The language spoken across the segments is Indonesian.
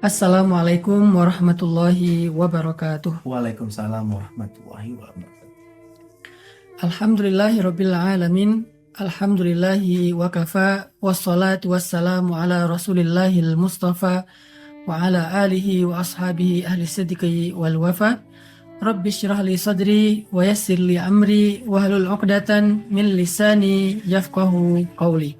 Assalamualaikum warahmatullahi wabarakatuh. Waalaikumsalam warahmatullahi wabarakatuh. Alhamdulillahirabbil alamin. Alhamdulillahi wa kafa wassalatu wassalamu ala Rasulillahil Mustafa wa ala alihi wa ashabihi ahli sidqi wal wafa. Rabbi shrah li sadri wa yassir li amri wahlul 'uqdatan min lisani yafqahu qawli.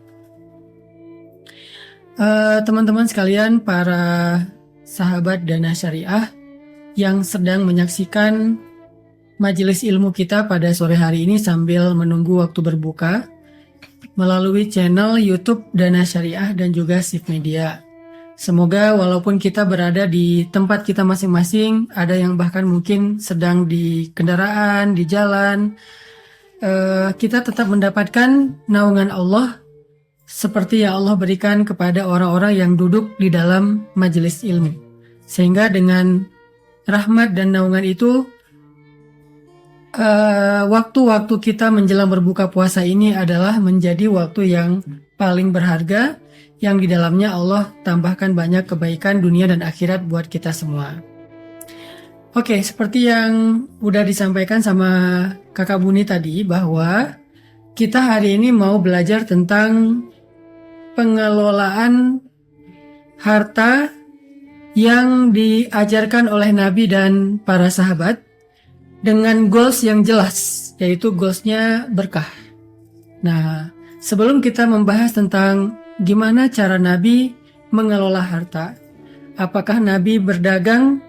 Teman-teman sekalian, para sahabat Dana Syariah yang sedang menyaksikan majelis ilmu kita pada sore hari ini sambil menunggu waktu berbuka melalui channel YouTube Dana Syariah dan juga Shift Media. Semoga walaupun kita berada di tempat kita masing-masing, ada yang bahkan mungkin sedang di kendaraan, di jalan, kita tetap mendapatkan naungan Allah seperti yang Allah berikan kepada orang-orang yang duduk di dalam majelis ilmu. Sehingga dengan rahmat dan naungan itu, waktu-waktu kita menjelang berbuka puasa ini adalah menjadi waktu yang paling berharga, yang di dalamnya Allah tambahkan banyak kebaikan dunia dan akhirat buat kita semua. Oke, seperti yang udah disampaikan sama Kakak Buni tadi, bahwa kita hari ini mau belajar tentang pengelolaan harta yang diajarkan oleh Nabi dan para sahabat dengan goals yang jelas, yaitu goalsnya berkah. Nah, sebelum kita membahas tentang gimana cara Nabi mengelola harta, apakah Nabi berdagang,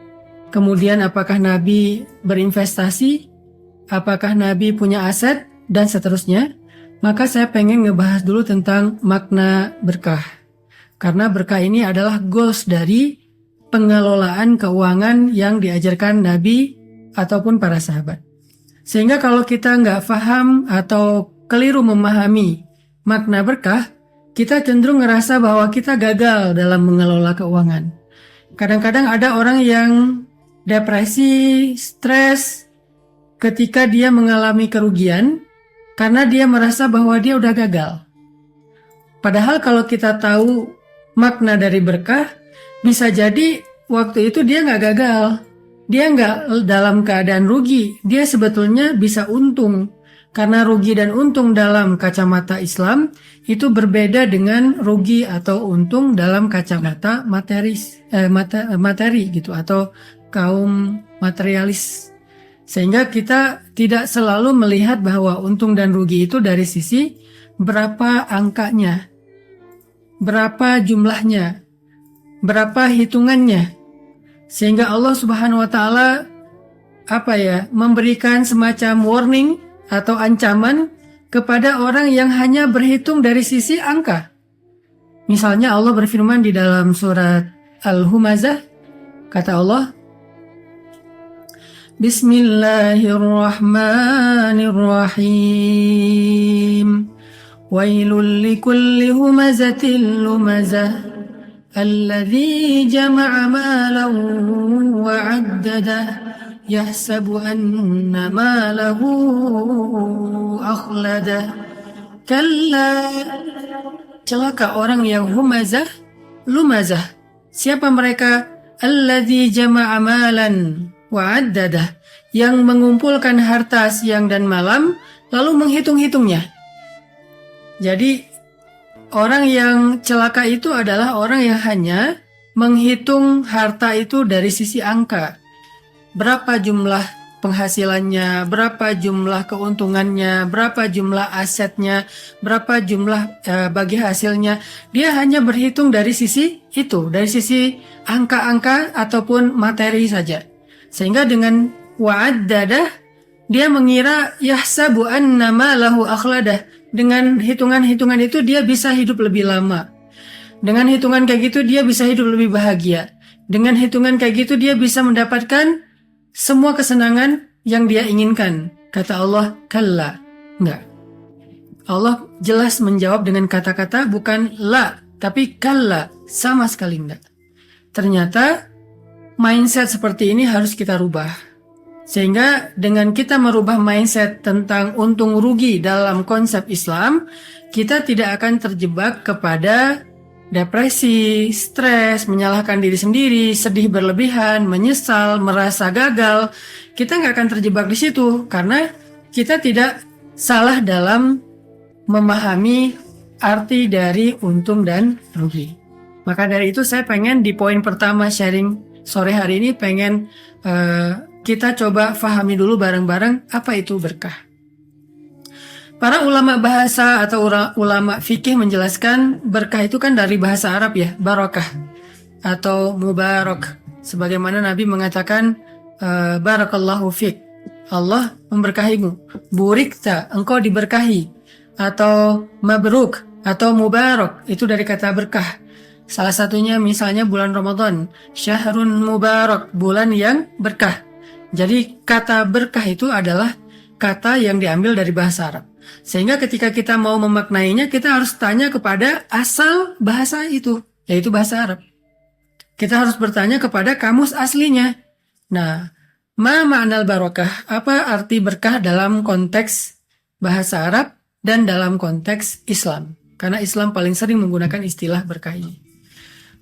kemudian apakah Nabi berinvestasi, apakah Nabi punya aset, dan seterusnya, maka saya pengen ngebahas dulu tentang makna berkah. Karena berkah ini adalah goals dari pengelolaan keuangan yang diajarkan Nabi ataupun para sahabat. Sehingga kalau kita nggak paham atau keliru memahami makna berkah, kita cenderung ngerasa bahwa kita gagal dalam mengelola keuangan. Kadang-kadang ada orang yang depresi, stres ketika dia mengalami kerugian karena dia merasa bahwa dia udah gagal. Padahal kalau kita tahu makna dari berkah, bisa jadi waktu itu dia nggak gagal. Dia nggak dalam keadaan rugi. Dia sebetulnya bisa untung. Karena rugi dan untung dalam kacamata Islam itu berbeda dengan rugi atau untung dalam kacamata materi gitu, atau kaum materialis. Sehingga kita tidak selalu melihat bahwa untung dan rugi itu dari sisi berapa angkanya, berapa jumlahnya, berapa hitungannya. Sehingga Allah Subhanahu wa taala memberikan semacam warning atau ancaman kepada orang yang hanya berhitung dari sisi angka. Misalnya Allah berfirman di dalam surat Al-Humazah, kata Allah, Bismillahirrahmanirrahim. Wailul likulli humazatil lumazah alladzi jama'a malan wa 'addadah yahsabu anna malahu akhladah. Kalla, celaka orang yang humazah, lumazah. Siapa mereka? Alladzi jama'a malan wa'addadah, yang mengumpulkan harta siang dan malam lalu menghitung-hitungnya. Jadi orang yang celaka itu adalah orang yang hanya menghitung harta itu dari sisi angka. Berapa jumlah penghasilannya, berapa jumlah keuntungannya, berapa jumlah asetnya, berapa jumlah bagi hasilnya. Dia hanya berhitung dari sisi itu, dari sisi angka-angka ataupun materi saja. Sehingga dengan wa'addadah, dia mengira yahsabu anna malahu akhladah. Dengan hitungan-hitungan itu dia bisa hidup lebih lama. Dengan hitungan kayak gitu dia bisa hidup lebih bahagia. Dengan hitungan kayak gitu dia bisa mendapatkan semua kesenangan yang dia inginkan. Kata Allah, kalla. Enggak. Allah jelas menjawab dengan kata-kata bukan la, tapi kalla. Sama sekali enggak. Ternyata mindset seperti ini harus kita rubah. Sehingga dengan kita merubah mindset tentang untung rugi dalam konsep Islam, kita tidak akan terjebak kepada depresi, stres, menyalahkan diri sendiri, sedih berlebihan, menyesal, merasa gagal, kita nggak akan terjebak di situ karena kita tidak salah dalam memahami arti dari untung dan rugi. Maka dari itu saya pengen di poin pertama sharing sore hari ini pengen kita coba fahami dulu bareng-bareng apa itu berkah. Para ulama bahasa atau ulama fikih menjelaskan berkah itu kan dari bahasa Arab ya, barakah atau mubarak. Sebagaimana Nabi mengatakan barakallahu fik, Allah memberkahimu. Burikta, engkau diberkahi. Atau mabruk atau mubarak, itu dari kata berkah. Salah satunya misalnya bulan Ramadan, syahrun mubarak, bulan yang berkah. Jadi kata berkah itu adalah kata yang diambil dari bahasa Arab. Sehingga ketika kita mau memaknainya, kita harus tanya kepada asal bahasa itu, yaitu bahasa Arab. Kita harus bertanya kepada kamus aslinya. Nah, ma ma'nal barakah? Apa arti berkah dalam konteks bahasa Arab dan dalam konteks Islam? Karena Islam paling sering menggunakan istilah berkah ini.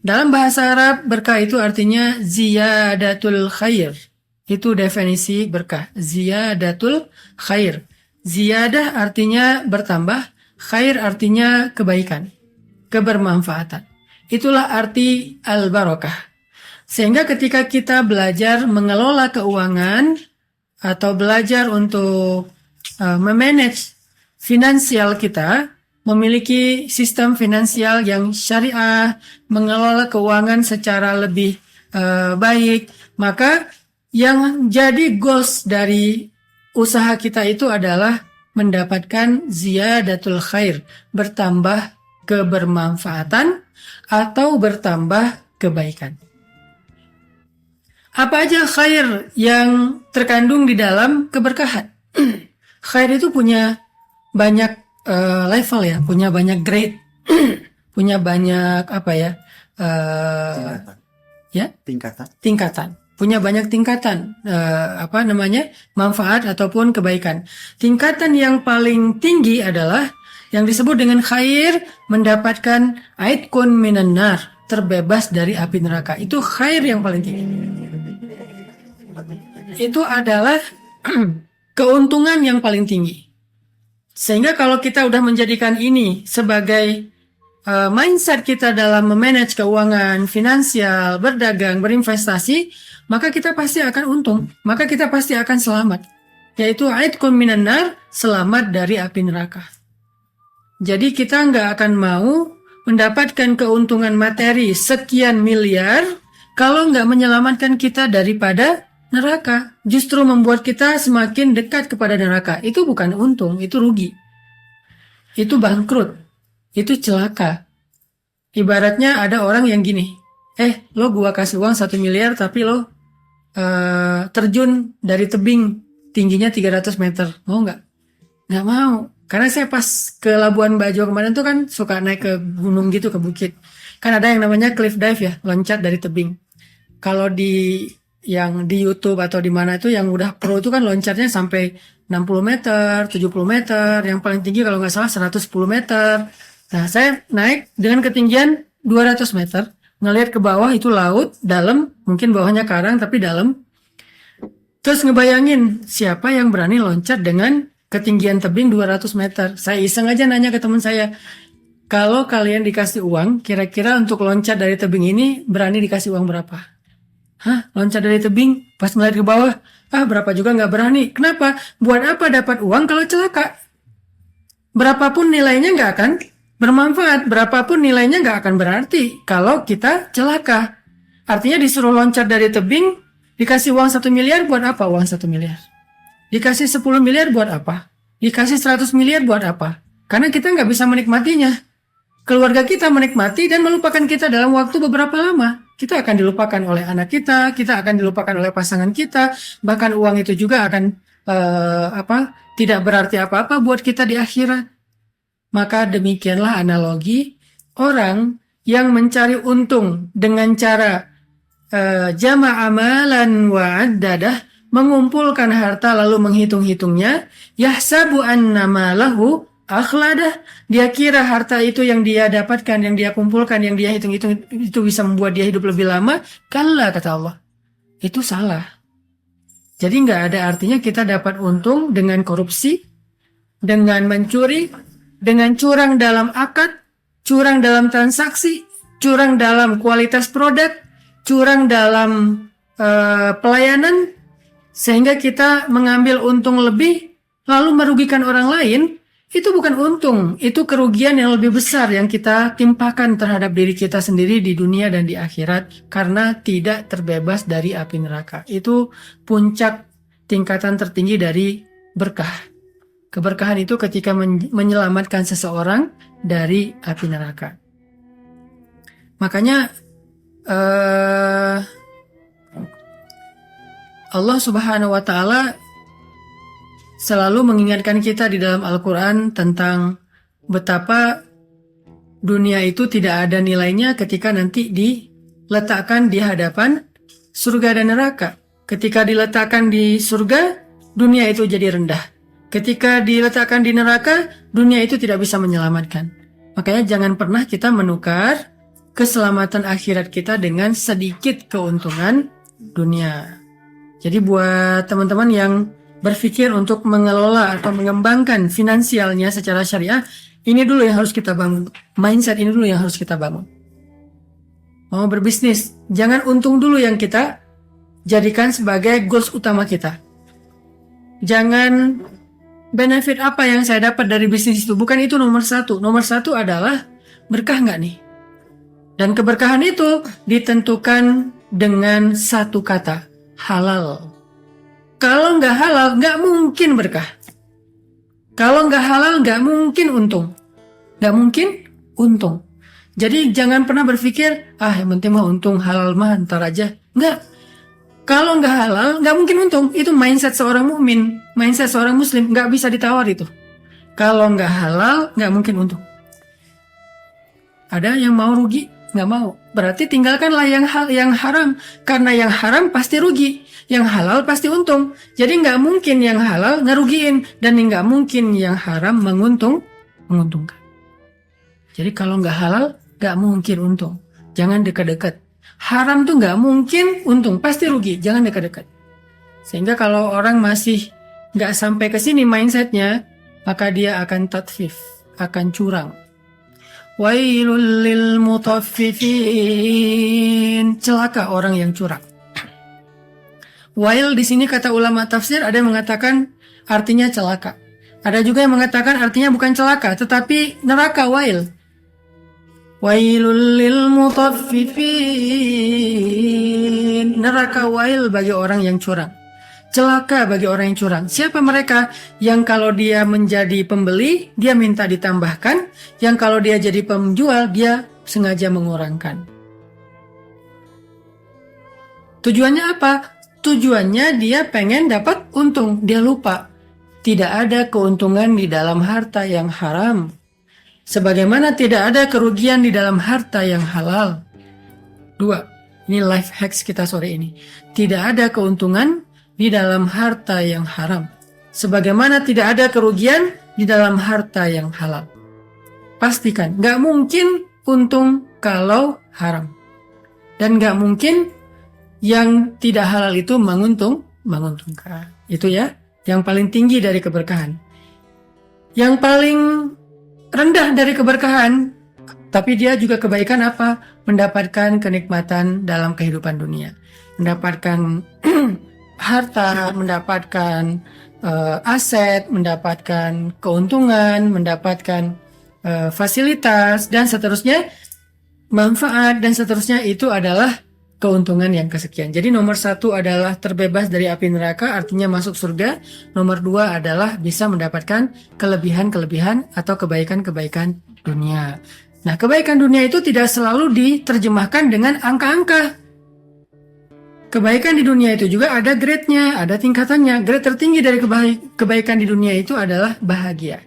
Dalam bahasa Arab, berkah itu artinya ziyadatul khair. Itu definisi berkah, ziyadatul khair. Ziyadah artinya bertambah, khair artinya kebaikan, kebermanfaatan. Itulah arti al-barakah. Sehingga ketika kita belajar mengelola keuangan atau belajar untuk memanage finansial kita, memiliki sistem finansial yang syariah, mengelola keuangan secara lebih baik, maka yang jadi goals dari usaha kita itu adalah mendapatkan ziyadatul khair, bertambah kebermanfaatan atau bertambah kebaikan. Apa aja khair yang terkandung di dalam keberkahan? Khair itu punya banyak level ya, punya banyak grade, punya banyak tingkatan. Punya banyak tingkatan manfaat ataupun kebaikan. Tingkatan yang paling tinggi adalah yang disebut dengan khair, mendapatkan aidkun minan nar, terbebas dari api neraka. Itu khair yang paling tinggi. Itu adalah keuntungan yang paling tinggi. Sehingga kalau kita udah menjadikan ini sebagai mindset kita dalam memanage keuangan, finansial, berdagang, berinvestasi, maka kita pasti akan untung, maka kita pasti akan selamat. Yaitu aidkun minan nar, selamat dari api neraka. Jadi kita nggak akan mau mendapatkan keuntungan materi sekian miliar kalau nggak menyelamatkan kita daripada neraka. Justru membuat kita semakin dekat kepada neraka. Itu bukan untung, itu rugi. Itu bangkrut. Itu celaka. Ibaratnya ada orang yang gini, lo gua kasih uang 1 miliar tapi lo terjun dari tebing tingginya 300 meter, mau nggak? Nggak mau, karena saya pas ke Labuan Bajo kemarin tuh kan suka naik ke gunung gitu, ke bukit. Kan ada yang namanya cliff dive ya, loncat dari tebing. Kalau di YouTube atau di mana itu yang udah pro itu kan loncatnya sampai 60 meter, 70 meter, yang paling tinggi kalau nggak salah 110 meter. Nah, saya naik dengan ketinggian 200 meter, ngelihat ke bawah itu laut, dalam, mungkin bawahnya karang tapi dalam. Terus ngebayangin siapa yang berani loncat dengan ketinggian tebing 200 meter. Saya iseng aja nanya ke teman saya, kalau kalian dikasih uang, kira-kira untuk loncat dari tebing ini berani dikasih uang berapa? Hah? Loncat dari tebing? Pas ngeliat ke bawah, berapa juga nggak berani. Kenapa? Buat apa dapat uang kalau celaka? Berapapun nilainya nggak akan bermanfaat, berapapun nilainya nggak akan berarti kalau kita celaka. Artinya disuruh loncat dari tebing, dikasih uang 1 miliar buat apa uang 1 miliar? Dikasih 10 miliar buat apa? Dikasih 100 miliar buat apa? Karena kita nggak bisa menikmatinya. Keluarga kita menikmati dan melupakan kita dalam waktu beberapa lama. Kita akan dilupakan oleh anak kita akan dilupakan oleh pasangan kita, bahkan uang itu juga akan tidak berarti apa-apa buat kita di akhirat. Maka demikianlah analogi orang yang mencari untung dengan cara jama' amalan wa addadah, mengumpulkan harta lalu menghitung-hitungnya, yahsabu anna malahu Akhladah, dia kira harta itu yang dia dapatkan, yang dia kumpulkan, yang dia hitung-hitung itu bisa membuat dia hidup lebih lama. Kalla, kata Allah. Itu salah. Jadi nggak ada artinya kita dapat untung dengan korupsi, dengan mencuri, dengan curang dalam akad, curang dalam transaksi, curang dalam kualitas produk, curang dalam pelayanan, sehingga kita mengambil untung lebih lalu merugikan orang lain. Itu bukan untung, itu kerugian yang lebih besar yang kita timpakan terhadap diri kita sendiri di dunia dan di akhirat karena tidak terbebas dari api neraka. Itu puncak tingkatan tertinggi dari berkah. Keberkahan itu ketika menyelamatkan seseorang dari api neraka. Makanya Allah Subhanahu wa Ta'ala selalu mengingatkan kita di dalam Al-Quran tentang betapa dunia itu tidak ada nilainya ketika nanti diletakkan di hadapan surga dan neraka. Ketika diletakkan di surga, dunia itu jadi rendah. Ketika diletakkan di neraka, dunia itu tidak bisa menyelamatkan. Makanya jangan pernah kita menukar keselamatan akhirat kita dengan sedikit keuntungan dunia. Jadi buat teman-teman yang berpikir untuk mengelola atau mengembangkan finansialnya secara syariah, ini dulu yang harus kita bangun. Mindset ini dulu yang harus kita bangun. Mau berbisnis, jangan untung dulu yang kita jadikan sebagai goals utama kita. Jangan benefit apa yang saya dapat dari bisnis itu, bukan itu nomor satu. Nomor satu adalah berkah nggak nih? Dan keberkahan itu ditentukan dengan satu kata, halal. Kalau nggak halal, nggak mungkin berkah. Kalau nggak halal, nggak mungkin untung. Nggak mungkin untung. Jadi jangan pernah berpikir, yang penting mah untung, halal mah ntar aja. Nggak. Kalau nggak halal, nggak mungkin untung. Itu mindset seorang mukmin, mindset seorang muslim, nggak bisa ditawar itu. Kalau nggak halal, nggak mungkin untung. Ada yang mau rugi? Nggak mau. Berarti tinggalkanlah yang haram. Karena yang haram pasti rugi. Yang halal pasti untung. Jadi nggak mungkin yang halal ngerugiin. Dan nggak mungkin yang haram menguntungkan. Jadi kalau nggak halal, nggak mungkin untung. Jangan dekat-dekat. Haram tuh nggak mungkin untung. Pasti rugi. Jangan dekat-dekat. Sehingga kalau orang masih nggak sampai ke sini mindsetnya, maka dia akan tatfif. Akan curang. Wailul lil mutaffifin. Celaka orang yang curang. Wail di sini kata ulama tafsir ada yang mengatakan artinya celaka. Ada juga yang mengatakan artinya bukan celaka tetapi neraka wail. Wailul lil mutaffifin. Neraka wail bagi orang yang curang. Celaka bagi orang yang curang. Siapa mereka? Yang kalau dia menjadi pembeli, dia minta ditambahkan. Yang kalau dia jadi penjual, dia sengaja mengurangkan. Tujuannya apa? Tujuannya dia pengen dapat untung. Dia lupa. Tidak ada keuntungan di dalam harta yang haram. Sebagaimana tidak ada kerugian di dalam harta yang halal. 2. Ini life hacks kita sore ini. Tidak ada keuntungan di dalam harta yang haram. Sebagaimana tidak ada kerugian di dalam harta yang halal. Pastikan, gak mungkin untung kalau haram. Dan gak mungkin yang tidak halal itu menguntungkan. Itu ya, yang paling tinggi dari keberkahan. Yang paling rendah dari keberkahan, tapi dia juga kebaikan apa? Mendapatkan kenikmatan dalam kehidupan dunia. Mendapatkan harta, mendapatkan aset, mendapatkan keuntungan, mendapatkan fasilitas, dan seterusnya, manfaat, dan seterusnya itu adalah keuntungan yang kesekian. Jadi nomor 1 adalah terbebas dari api neraka, artinya masuk surga. Nomor 2 adalah bisa mendapatkan kelebihan-kelebihan atau kebaikan-kebaikan dunia. Nah, kebaikan dunia itu tidak selalu diterjemahkan dengan angka-angka. Kebaikan di dunia itu juga ada grade-nya, ada tingkatannya. Grade tertinggi dari kebaikan di dunia itu adalah bahagia.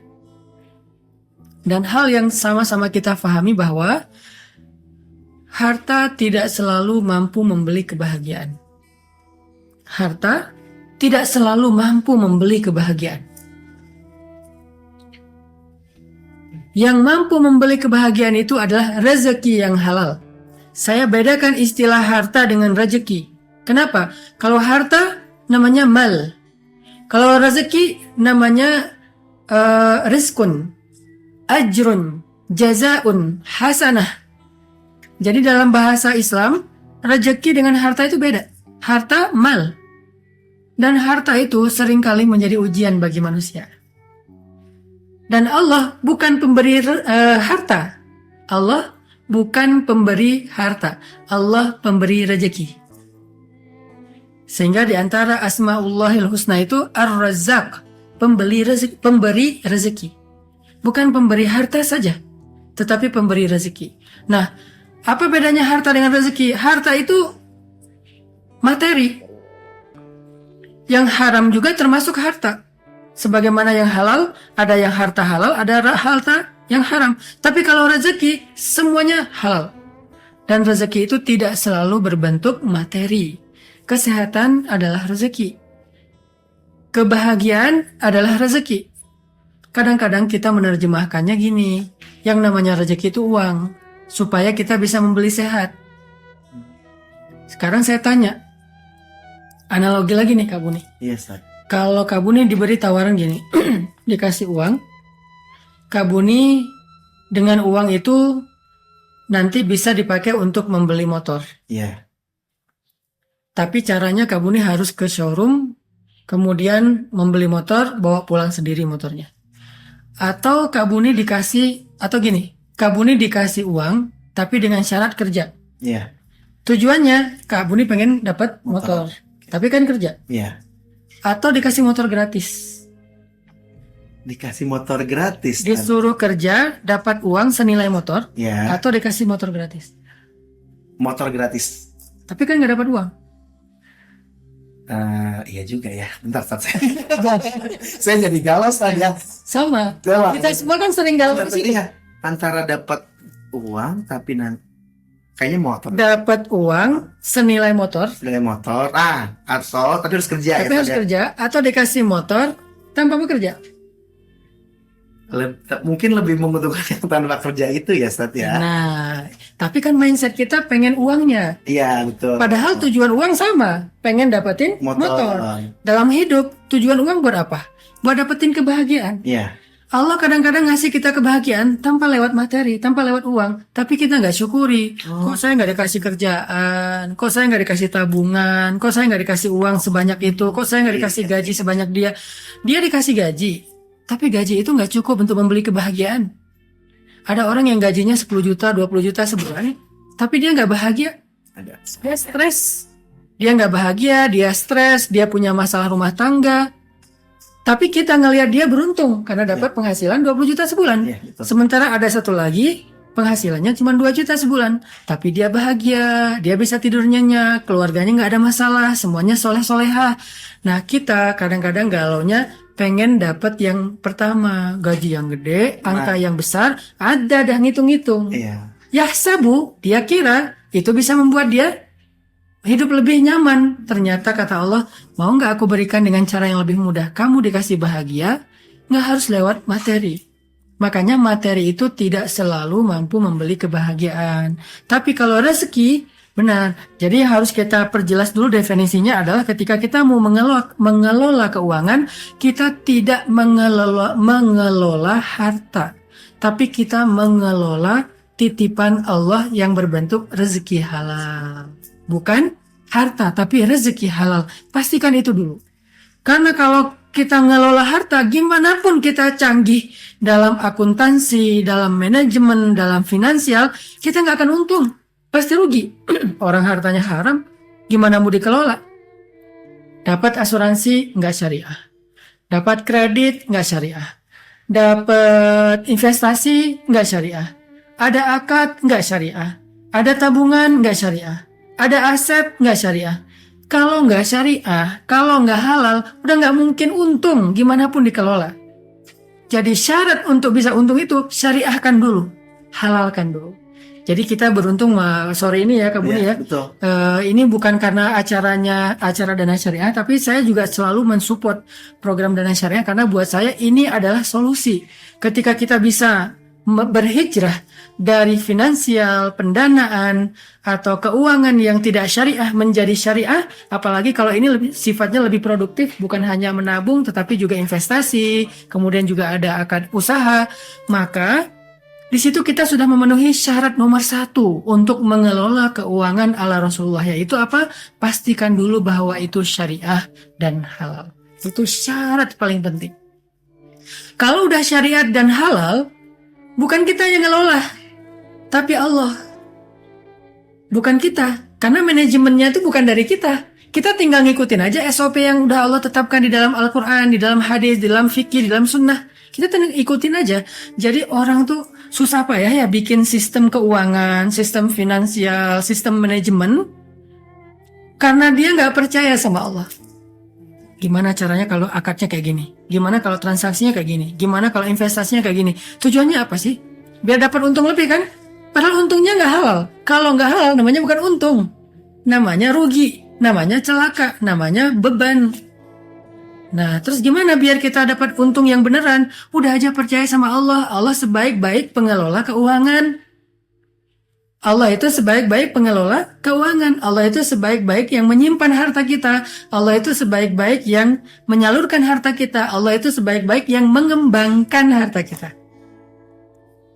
Dan hal yang sama-sama kita pahami bahwa harta tidak selalu mampu membeli kebahagiaan. Harta tidak selalu mampu membeli kebahagiaan. Yang mampu membeli kebahagiaan itu adalah rezeki yang halal. Saya bedakan istilah harta dengan rezeki. Kenapa? Kalau harta namanya mal. Kalau rezeki namanya rizkun, ajrun, jazaun, hasanah. Jadi dalam bahasa Islam, rezeki dengan harta itu beda. Harta mal. Dan harta itu seringkali menjadi ujian bagi manusia. Dan Allah bukan pemberi harta. Allah bukan pemberi harta. Allah pemberi rezeki. Sehingga di antara Asmaullahil Husna itu Ar-Razzaq, pemberi rezeki. Bukan pemberi harta saja, tetapi pemberi rezeki. Nah, apa bedanya harta dengan rezeki? Harta itu materi. Yang haram juga termasuk harta. Sebagaimana yang halal, ada yang harta halal, ada harta yang haram. Tapi kalau rezeki, semuanya halal. Dan rezeki itu tidak selalu berbentuk materi. Kesehatan adalah rezeki. Kebahagiaan adalah rezeki. Kadang-kadang kita menerjemahkannya gini, yang namanya rezeki itu uang, supaya kita bisa membeli sehat. Sekarang saya tanya, analogi lagi nih Kak Buni. Iya, Ustaz. Kalau Kak Buni diberi tawaran gini, dikasih uang, Kak Buni dengan uang itu nanti bisa dipakai untuk membeli motor. Iya. Tapi caranya Kak Buni harus ke showroom, kemudian membeli motor, bawa pulang sendiri motornya. Atau Kak Buni dikasih, atau gini, Kak Buni dikasih uang, tapi dengan syarat kerja. Iya. Tujuannya Kak Buni pengen dapat motor, tapi kan kerja. Iya. Atau dikasih motor gratis. Dikasih motor gratis. Ustaz. Disuruh kerja, dapat uang senilai motor, Iya. atau dikasih motor gratis. Motor gratis. Tapi kan nggak dapat uang. Iya juga ya. Bentar, Ustaz. Saya jadi galau, Ustaz, ya. Sama. Galau. Kita semua kan sering galau Bentar, sih. iya. Antara dapat uang tapi nanti kayaknya motor. Dapat uang senilai motor, Dari motor. Atau tapi harus kerja tapi ya. harus Ustaz, ya. kerja, atau dikasih motor tanpa bekerja. Mungkin lebih membutuhkan yang tanpa kerja itu ya, Ustaz, ya. Nah, tapi kan mindset kita pengen uangnya. Iya, betul. Padahal tujuan uang sama, pengen dapetin motor. Dalam hidup, tujuan uang buat apa? Buat dapetin kebahagiaan. Iya. Allah kadang-kadang ngasih kita kebahagiaan tanpa lewat materi, tanpa lewat uang. Tapi kita nggak syukuri. Kok saya nggak dikasih kerjaan? Kok saya nggak dikasih tabungan? Kok saya nggak dikasih uang sebanyak itu? Kok saya nggak dikasih gaji sebanyak dia? Dia dikasih gaji. Tapi gaji itu nggak cukup untuk membeli kebahagiaan. Ada orang yang gajinya 10 juta, 20 juta sebulan, tapi dia nggak bahagia. Ada. Dia stres. Dia nggak bahagia, dia stres, dia punya masalah rumah tangga. Tapi kita ngelihat dia beruntung karena dapat penghasilan 20 juta sebulan. Iya, betul. Sementara ada satu lagi penghasilannya cuma 2 juta sebulan. Tapi dia bahagia, dia bisa tidur nyenyak, keluarganya nggak ada masalah, semuanya soleh-solehah. Nah kita kadang-kadang galaunya pengen dapat yang pertama, gaji yang gede, angka yang besar, ada dah ngitung-ngitung. Iya. Ya sabu, dia kira itu bisa membuat dia hidup lebih nyaman. Ternyata kata Allah, mau nggak aku berikan dengan cara yang lebih mudah? Kamu dikasih bahagia, nggak harus lewat materi. Makanya materi itu tidak selalu mampu membeli kebahagiaan. Tapi kalau rezeki, benar. Jadi yang harus kita perjelas dulu definisinya adalah ketika kita mau mengelola keuangan, kita tidak mengelola harta. Tapi kita mengelola titipan Allah yang berbentuk rezeki halal. Bukan harta, tapi rezeki halal. Pastikan itu dulu. Karena kalau kita ngelola harta, gimana pun kita canggih dalam akuntansi, dalam manajemen, dalam finansial, kita nggak akan untung. Pasti rugi. Orang hartanya haram, gimana mau dikelola? Dapat asuransi, nggak syariah. Dapat kredit, nggak syariah. Dapat investasi, nggak syariah. Ada akad, nggak syariah. Ada tabungan, nggak syariah. Ada aset, nggak syariah. Kalau nggak syariah, kalau nggak halal, udah nggak mungkin untung, gimana pun dikelola. Jadi syarat untuk bisa untung itu, syariahkan dulu. Halalkan dulu. Jadi kita beruntung sore ini ya Kak Buni ya. Betul. Ini bukan karena acara Dana Syariah, tapi saya juga selalu mensupport program Dana Syariah karena buat saya ini adalah solusi. Ketika kita bisa berhijrah dari finansial, pendanaan, atau keuangan yang tidak syariah menjadi syariah, apalagi kalau ini sifatnya lebih produktif, bukan hanya menabung tetapi juga investasi, kemudian juga ada akad usaha, maka di situ kita sudah memenuhi syarat nomor 1 untuk mengelola keuangan ala Rasulullah, yaitu apa? Pastikan dulu bahwa itu syariah dan halal. Itu syarat paling penting. Kalau udah syariat dan halal, bukan kita yang ngelola, tapi Allah. Bukan kita, karena manajemennya itu bukan dari kita. Kita tinggal ngikutin aja SOP yang udah Allah tetapkan di dalam Al-Quran, di dalam hadis, di dalam fikih, di dalam sunnah. Kita tinggal ikutin aja. Jadi orang tuh susah apa ya bikin sistem keuangan, sistem finansial, sistem manajemen, karena dia nggak percaya sama Allah. Gimana caranya kalau akadnya kayak gini? Gimana kalau transaksinya kayak gini? Gimana kalau investasinya kayak gini? Tujuannya apa sih? Biar dapat untung lebih kan? Padahal untungnya nggak halal. Kalau nggak halal namanya bukan untung. Namanya rugi. Namanya celaka. Namanya beban. Nah, terus gimana biar kita dapat untung yang beneran? Udah aja percaya sama Allah. Allah sebaik-baik pengelola keuangan. Allah itu sebaik-baik pengelola keuangan. Allah itu sebaik-baik yang menyimpan harta kita. Allah itu sebaik-baik yang menyalurkan harta kita. Allah itu sebaik-baik yang mengembangkan harta kita.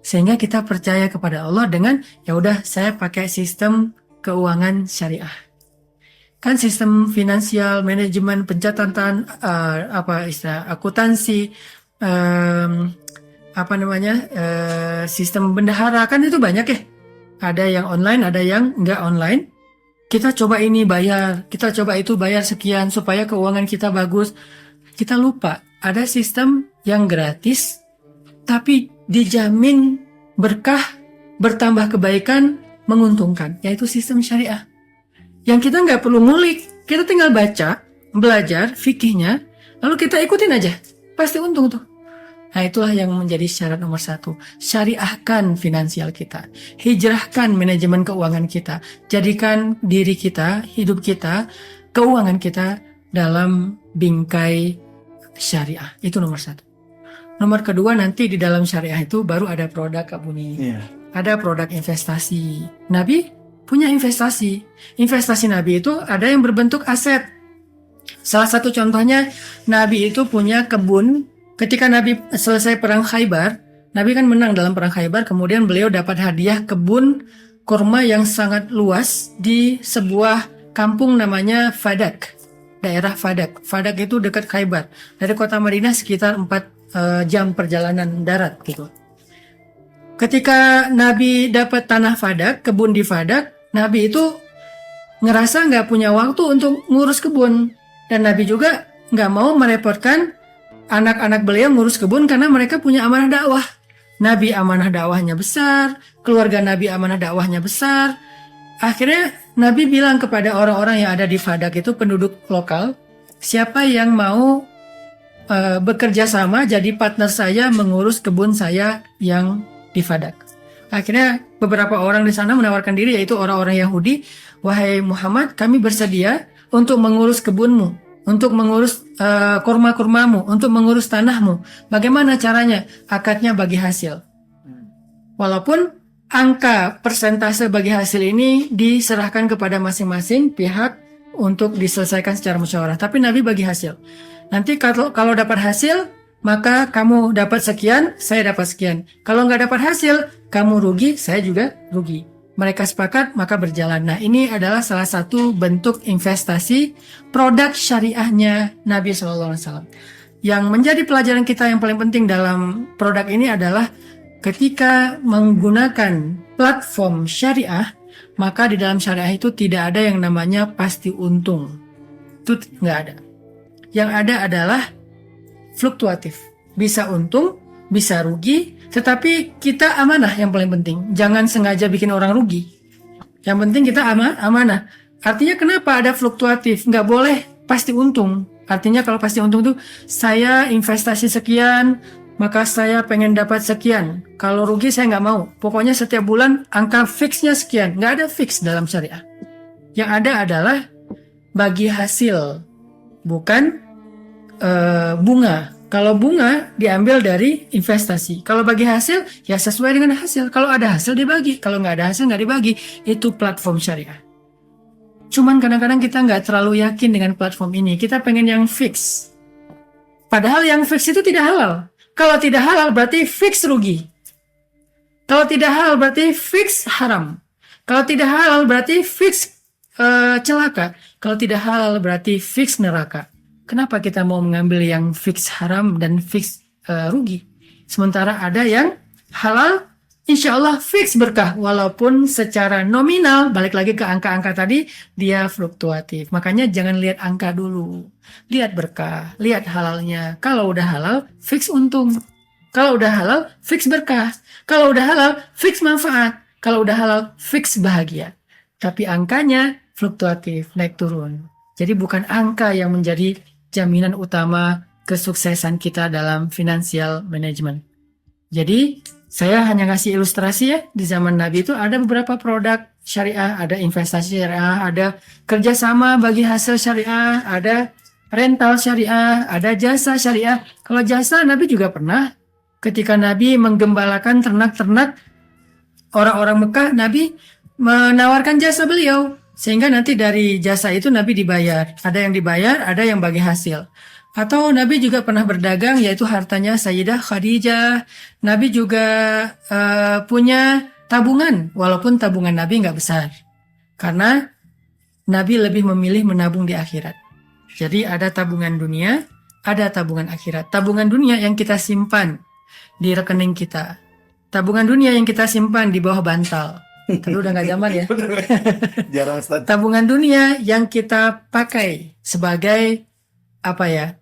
Sehingga kita percaya kepada Allah dengan ya udah saya pakai sistem keuangan syariah. Kan sistem finansial, manajemen, pencatatan, akuntansi, sistem bendahara kan itu banyak ya. Ada yang online, ada yang nggak online. Kita coba ini bayar, kita coba itu bayar sekian supaya keuangan kita bagus. Kita lupa ada sistem yang gratis, tapi dijamin berkah, bertambah kebaikan, menguntungkan, yaitu sistem syariah. Yang kita nggak perlu ngulik, kita tinggal baca, belajar fikihnya, lalu kita ikutin aja, pasti untung tuh. Nah itulah yang menjadi syarat nomor 1. Syariahkan finansial kita. Hijrahkan manajemen keuangan kita. Jadikan diri kita, hidup kita, keuangan kita dalam bingkai syariah. Itu nomor 1. Nomor kedua nanti di dalam syariah itu baru ada produk Kak Buni. Ada produk investasi. Nabi punya investasi. Investasi Nabi itu ada yang berbentuk aset. Salah satu contohnya Nabi itu punya kebun. Ketika Nabi selesai perang Khaybar, Nabi kan menang dalam perang Khaybar, kemudian beliau dapat hadiah kebun kurma yang sangat luas di sebuah kampung namanya Fadak, daerah Fadak. Fadak itu dekat Khaybar, dari kota Madinah sekitar 4 jam perjalanan darat gitu. Ketika Nabi dapat tanah Fadak, kebun di Fadak, Nabi itu ngerasa nggak punya waktu untuk ngurus kebun, dan Nabi juga nggak mau merepotkan anak-anak beliau ngurus kebun karena mereka punya amanah dakwah. Nabi amanah dakwahnya besar, keluarga Nabi amanah dakwahnya besar. Akhirnya Nabi bilang kepada orang-orang yang ada di Fadak itu, penduduk lokal, siapa yang mau bekerja sama jadi partner saya mengurus kebun saya yang di Fadak. Akhirnya beberapa orang di sana menawarkan diri, yaitu orang-orang Yahudi, wahai Muhammad, kami bersedia untuk mengurus kebunmu, untuk mengurus kurma-kurmamu, untuk mengurus tanahmu. Bagaimana caranya? Akadnya bagi hasil. Walaupun angka persentase bagi hasil ini diserahkan kepada masing-masing pihak untuk diselesaikan secara musyawarah. Tapi Nabi bagi hasil. Nanti kalau dapat hasil, maka kamu dapat sekian, saya dapat sekian. Kalau nggak dapat hasil, kamu rugi, saya juga rugi. Mereka sepakat, maka berjalan. Nah, ini adalah salah satu bentuk investasi produk syariahnya Nabi SAW. Yang menjadi pelajaran kita yang paling penting dalam produk ini adalah ketika menggunakan platform syariah, maka di dalam syariah itu tidak ada yang namanya pasti untung. Itu nggak ada. Yang ada adalah fluktuatif. Bisa untung, bisa rugi, tetapi kita amanah yang paling penting. Jangan sengaja bikin orang rugi. Yang penting kita amanah. Artinya kenapa ada fluktuatif? Nggak boleh pasti untung. Artinya kalau pasti untung tuh saya investasi sekian, maka saya pengen dapat sekian. Kalau rugi saya nggak mau. Pokoknya setiap bulan angka fixnya sekian. Nggak ada fix dalam syariah. Yang ada adalah bagi hasil, bukan bunga. Kalau bunga diambil dari investasi. Kalau bagi hasil, ya sesuai dengan hasil. Kalau ada hasil dibagi. Kalau nggak ada hasil nggak dibagi. Itu platform syariah. Cuman kadang-kadang kita nggak terlalu yakin dengan platform ini. Kita pengen yang fix. Padahal yang fix itu tidak halal. Kalau tidak halal berarti fix rugi. Kalau tidak halal berarti fix haram. Kalau tidak halal berarti fix celaka. Kalau tidak halal berarti fix neraka. Kenapa kita mau mengambil yang fix haram dan fix rugi? Sementara ada yang halal, insya Allah fix berkah. Walaupun secara nominal, balik lagi ke angka-angka tadi, dia fluktuatif. Makanya jangan lihat angka dulu. Lihat berkah, lihat halalnya. Kalau udah halal, fix untung. Kalau udah halal, fix berkah. Kalau udah halal, fix manfaat. Kalau udah halal, fix bahagia. Tapi angkanya fluktuatif, naik turun. Jadi bukan angka yang menjadi jaminan utama kesuksesan kita dalam financial management. Jadi saya hanya kasih ilustrasi ya, di zaman Nabi itu ada beberapa produk syariah, ada investasi syariah, ada kerjasama bagi hasil syariah, ada rental syariah, ada jasa syariah. Kalau jasa Nabi juga pernah, ketika Nabi menggembalakan ternak-ternak orang-orang Mekah, Nabi menawarkan jasa beliau. Sehingga nanti dari jasa itu Nabi dibayar. Ada yang dibayar, ada yang bagi hasil. Atau Nabi juga pernah berdagang, yaitu hartanya Sayyidah Khadijah. Nabi juga punya tabungan, walaupun tabungan Nabi nggak besar. Karena Nabi lebih memilih menabung di akhirat. Jadi ada tabungan dunia, ada tabungan akhirat. Tabungan dunia yang kita simpan di rekening kita. Tabungan dunia yang kita simpan di bawah bantal. Tapi udah gak zaman ya. Jarang Ustaz. Tabungan dunia yang kita pakai sebagai apa ya,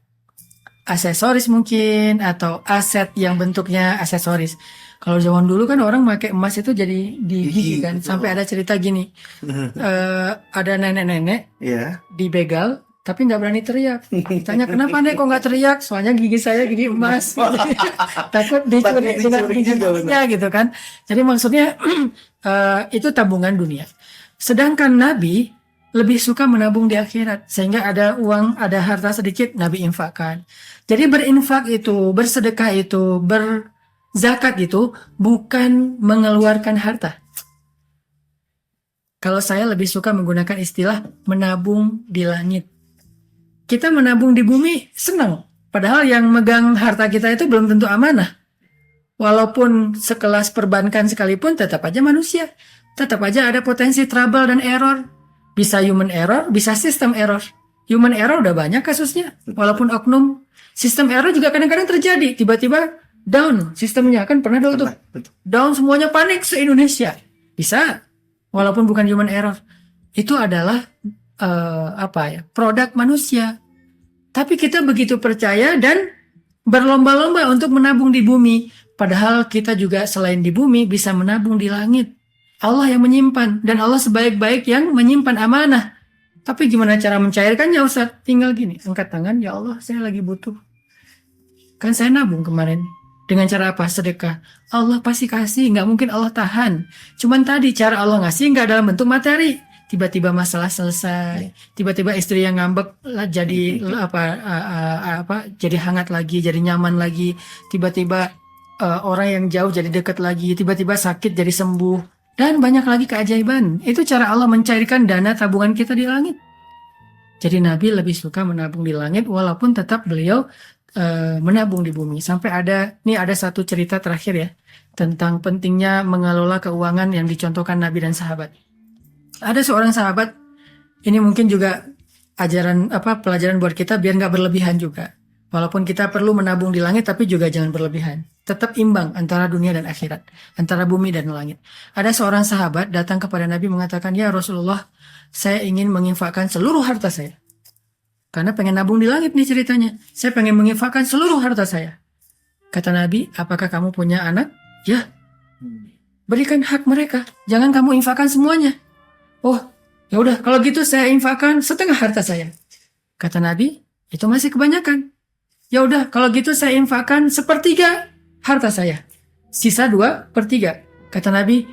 aksesoris mungkin, atau aset yang bentuknya aksesoris. Kalau zaman dulu kan orang pakai emas itu jadi di gigi kan. Sampai ada cerita gini, ada nenek-nenek dibegal tapi nggak berani teriak. Tanya kenapa nek kok nggak teriak? Soalnya gigi saya gigi emas. Takut dicuri giginya gitu kan. Jadi maksudnya itu tabungan dunia. Sedangkan Nabi lebih suka menabung di akhirat. Sehingga ada uang, ada harta sedikit, Nabi infakkan. Jadi berinfak itu, bersedekah itu, berzakat itu bukan mengeluarkan harta. Kalau saya lebih suka menggunakan istilah menabung di langit. Kita menabung di bumi senang. Padahal yang megang harta kita itu belum tentu amanah. Walaupun sekelas perbankan sekalipun tetap aja manusia. Tetap aja ada potensi trouble dan error. Bisa human error, bisa system error. Human error udah banyak kasusnya. Walaupun oknum. Sistem error juga kadang-kadang terjadi. Tiba-tiba down sistemnya. Kan pernah dulu tuh. Down semuanya panik se-Indonesia. Bisa. Walaupun bukan human error. Itu adalah produk manusia. Tapi kita begitu percaya dan berlomba-lomba untuk menabung di bumi. Padahal kita juga selain di bumi bisa menabung di langit. Allah yang menyimpan, dan Allah sebaik-baik yang menyimpan amanah. Tapi gimana cara mencairkannya Ustaz? Tinggal gini, angkat tangan, ya Allah saya lagi butuh. Kan saya nabung kemarin. Dengan cara apa? Sedekah. Allah pasti kasih, nggak mungkin Allah tahan. Cuman tadi cara Allah ngasih nggak dalam bentuk materi. Tiba-tiba masalah selesai, tiba-tiba istri yang ngambek jadi jadi hangat lagi, jadi nyaman lagi. Tiba-tiba orang yang jauh jadi dekat lagi, tiba-tiba sakit jadi sembuh, dan banyak lagi keajaiban. Itu cara Allah mencairkan dana tabungan kita di langit. Jadi Nabi lebih suka menabung di langit, walaupun tetap beliau menabung di bumi. Sampai ada satu cerita terakhir ya, tentang pentingnya mengelola keuangan yang dicontohkan Nabi dan sahabat. Ada seorang sahabat, ini mungkin juga pelajaran buat kita biar nggak berlebihan juga. Walaupun kita perlu menabung di langit, tapi juga jangan berlebihan. Tetap imbang antara dunia dan akhirat, antara bumi dan langit. Ada seorang sahabat datang kepada Nabi mengatakan, ya Rasulullah, saya ingin menginfakkan seluruh harta saya. Karena pengen nabung di langit nih ceritanya. Saya pengen menginfakkan seluruh harta saya. Kata Nabi, apakah kamu punya anak? Ya. Berikan hak mereka. Jangan kamu infakkan semuanya. Oh, ya udah, kalau gitu saya infakkan setengah harta saya. Kata Nabi, itu masih kebanyakan. Ya udah, kalau gitu saya infakkan 1/3 harta saya. Sisa 2/3. Kata Nabi,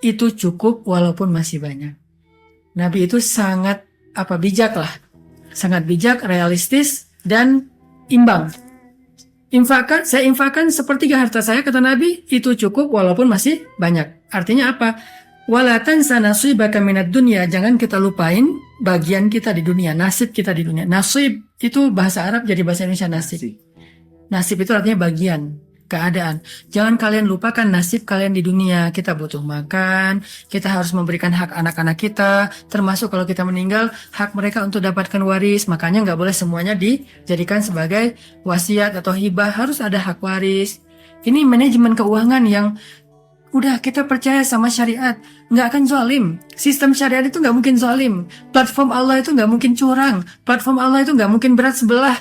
itu cukup walaupun masih banyak. Nabi itu sangat bijak lah. Sangat bijak, realistis, dan imbang. Saya infakkan sepertiga harta saya, kata Nabi, itu cukup walaupun masih banyak. Artinya apa? Wala tansa nasibaka minad dunya, jangan kita lupain bagian kita di dunia, nasib kita di dunia. Nasib itu bahasa Arab, jadi bahasa Indonesia nasib. Nasib itu artinya bagian, keadaan. Jangan kalian lupakan nasib kalian di dunia. Kita butuh makan, kita harus memberikan hak anak-anak kita, termasuk kalau kita meninggal, hak mereka untuk dapatkan waris. Makanya nggak boleh semuanya dijadikan sebagai wasiat atau hibah, harus ada hak waris. Ini manajemen keuangan yang udah kita percaya sama syariat, nggak akan zalim. Sistem syariat itu nggak mungkin zalim. Platform Allah itu nggak mungkin curang. Platform Allah itu nggak mungkin berat sebelah.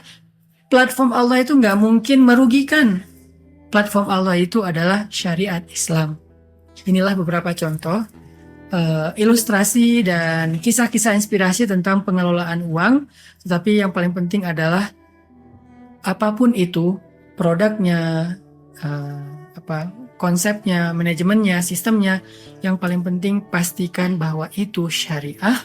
Platform Allah itu nggak mungkin merugikan. Platform Allah itu adalah syariat Islam. Inilah beberapa contoh ilustrasi dan kisah-kisah inspirasi tentang pengelolaan uang. Tetapi yang paling penting adalah apapun itu, produknya, konsepnya, manajemennya, sistemnya, yang paling penting pastikan bahwa itu syariah,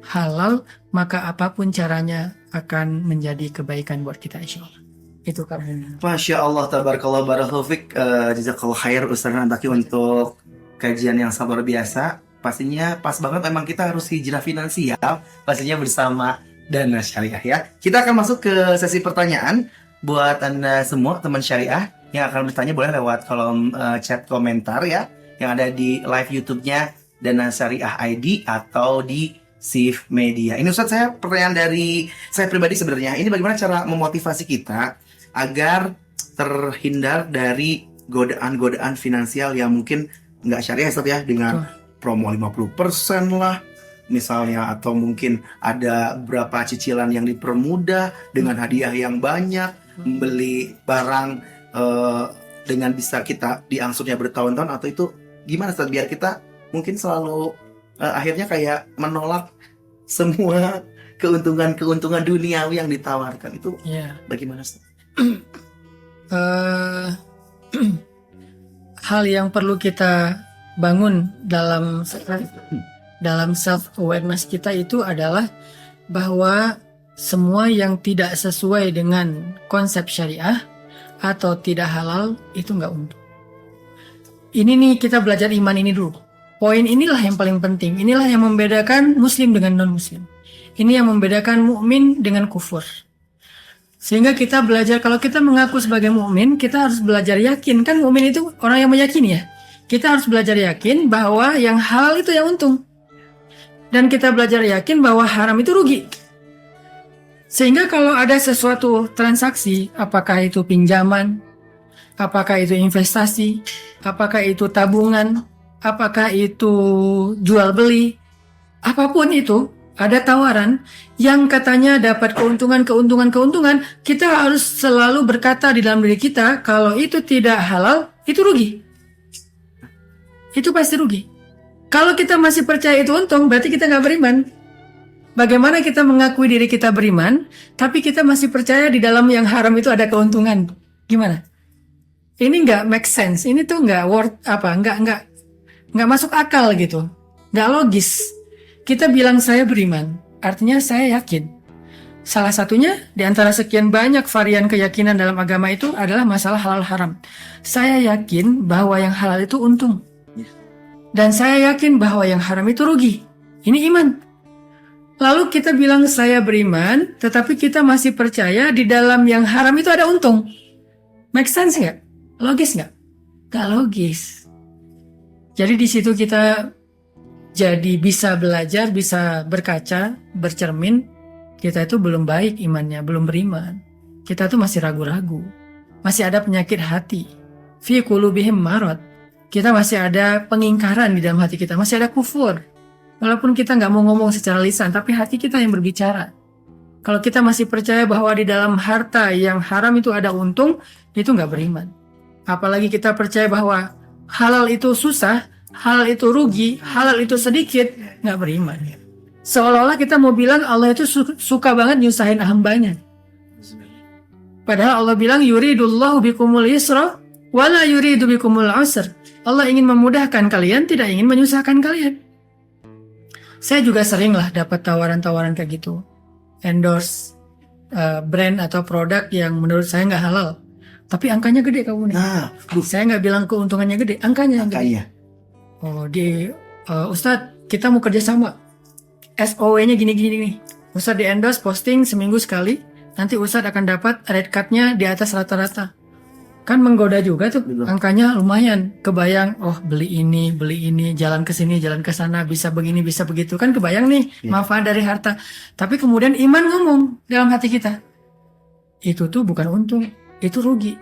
halal, maka apapun caranya akan menjadi kebaikan buat kita, insya Allah. Itu kamu. Masya Allah, tabarakallah, barakallahu fik. Jazakallah khair Ustaz Nabaki untuk kajian yang sangat luar biasa. Pastinya pas banget, memang kita harus hijrah finansial, pastinya bersama Dana Syariah ya. Kita akan masuk ke sesi pertanyaan buat Anda semua teman syariah yang akan bertanya, boleh lewat kolom chat komentar ya, yang ada di live YouTube-nya Dana Syariah ID atau di Sif Media. Ini Ustaz, saya pertanyaan dari saya pribadi sebenarnya. Ini bagaimana cara memotivasi kita agar terhindar dari godaan-godaan finansial yang mungkin nggak syariah, Ustaz ya, dengan promo 50% lah misalnya, atau mungkin ada berapa cicilan yang dipermudah dengan hadiah yang banyak, membeli barang dengan bisa kita diangsurnya bertahun-tahun, atau itu gimana Ustaz biar kita mungkin selalu akhirnya kayak menolak semua keuntungan duniawi yang ditawarkan itu, bagaimana Ustaz? Hal yang perlu kita bangun dalam self awareness kita itu adalah bahwa semua yang tidak sesuai dengan konsep syariah atau tidak halal itu nggak untung. Ini nih, kita belajar iman ini dulu. Poin inilah yang paling penting. Inilah yang membedakan muslim dengan non muslim. Ini yang membedakan mukmin dengan kufur. Sehingga kita belajar, kalau kita mengaku sebagai mukmin, kita harus belajar yakin. Kan mukmin itu orang yang meyakini ya. Kita harus belajar yakin bahwa yang halal itu yang untung. Dan kita belajar yakin bahwa haram itu rugi. Sehingga kalau ada sesuatu transaksi, apakah itu pinjaman, apakah itu investasi, apakah itu tabungan, apakah itu jual beli, apapun itu, ada tawaran yang katanya dapat keuntungan, kita harus selalu berkata di dalam diri kita, kalau itu tidak halal, itu rugi. Itu pasti rugi. Kalau kita masih percaya itu untung, berarti kita nggak beriman. Bagaimana kita mengakui diri kita beriman, tapi kita masih percaya di dalam yang haram itu ada keuntungan? Gimana? Ini nggak make sense. Ini tuh nggak nggak masuk akal gitu. Nggak logis. Kita bilang saya beriman, artinya saya yakin. Salah satunya di antara sekian banyak varian keyakinan dalam agama itu adalah masalah halal haram. Saya yakin bahwa yang halal itu untung. Dan saya yakin bahwa yang haram itu rugi. Ini iman. Lalu kita bilang saya beriman, tetapi kita masih percaya di dalam yang haram itu ada untung. Make sense nggak? Logis nggak? Nggak logis. Jadi di situ kita jadi bisa belajar, bisa berkaca, bercermin. Kita itu belum baik imannya, belum beriman. Kita tuh masih ragu-ragu. Masih ada penyakit hati. Fi qulubihim marad. Kita masih ada pengingkaran di dalam hati kita. Masih ada kufur. Walaupun kita nggak mau ngomong secara lisan, tapi hati kita yang berbicara. Kalau kita masih percaya bahwa di dalam harta yang haram itu ada untung, itu nggak beriman. Apalagi kita percaya bahwa halal itu susah, halal itu rugi, halal itu sedikit, nggak beriman. Seolah-olah kita mau bilang Allah itu suka banget nyusahin hambanya. Padahal Allah bilang yuridullahu bikumul yusra wala yuridu bikumul usr. Allah ingin memudahkan kalian, tidak ingin menyusahkan kalian. Saya juga sering lah dapat tawaran-tawaran kayak gitu, endorse brand atau produk yang menurut saya nggak halal. tapi angkanya gede kamu nih. Nah, Saya nggak bilang keuntungannya gede, angkanya yang gede. angkanya. Oh, Ustadz, kita mau kerja sama. SOW-nya gini-gini nih. Ustadz di endorse posting seminggu sekali. Nanti Ustadz akan dapat rate card-nya di atas rata-rata. Kan menggoda juga tuh, Betul. angkanya lumayan. Kebayang, oh beli ini, jalan ke sini, jalan ke sana, bisa begini, bisa begitu. Kan kebayang nih, Iya. manfaat dari harta. Tapi kemudian iman ngomong dalam hati kita, itu tuh bukan untung, itu rugi.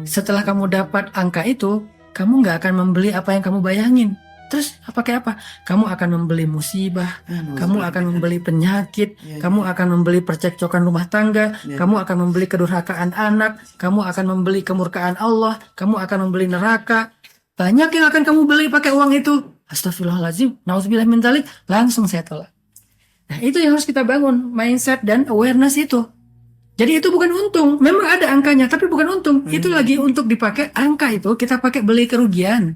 Setelah kamu dapat angka itu, kamu nggak akan membeli apa yang kamu bayangin. Terus pakai apa? Kamu akan membeli musibah, kamu akan membeli penyakit, Iya. kamu akan membeli percekcokan rumah tangga, Iya. kamu akan membeli kedurhakaan anak, kamu akan membeli kemurkaan Allah, kamu akan membeli neraka. Banyak yang akan kamu beli pakai uang itu. Astagfirullahaladzim, nauzubillah min dzalik, langsung saya tolak. Nah, itu yang harus kita bangun, mindset dan awareness itu. Jadi itu bukan untung, memang ada angkanya, tapi bukan untung. Itu lagi untuk dipakai, angka itu kita pakai beli kerugian,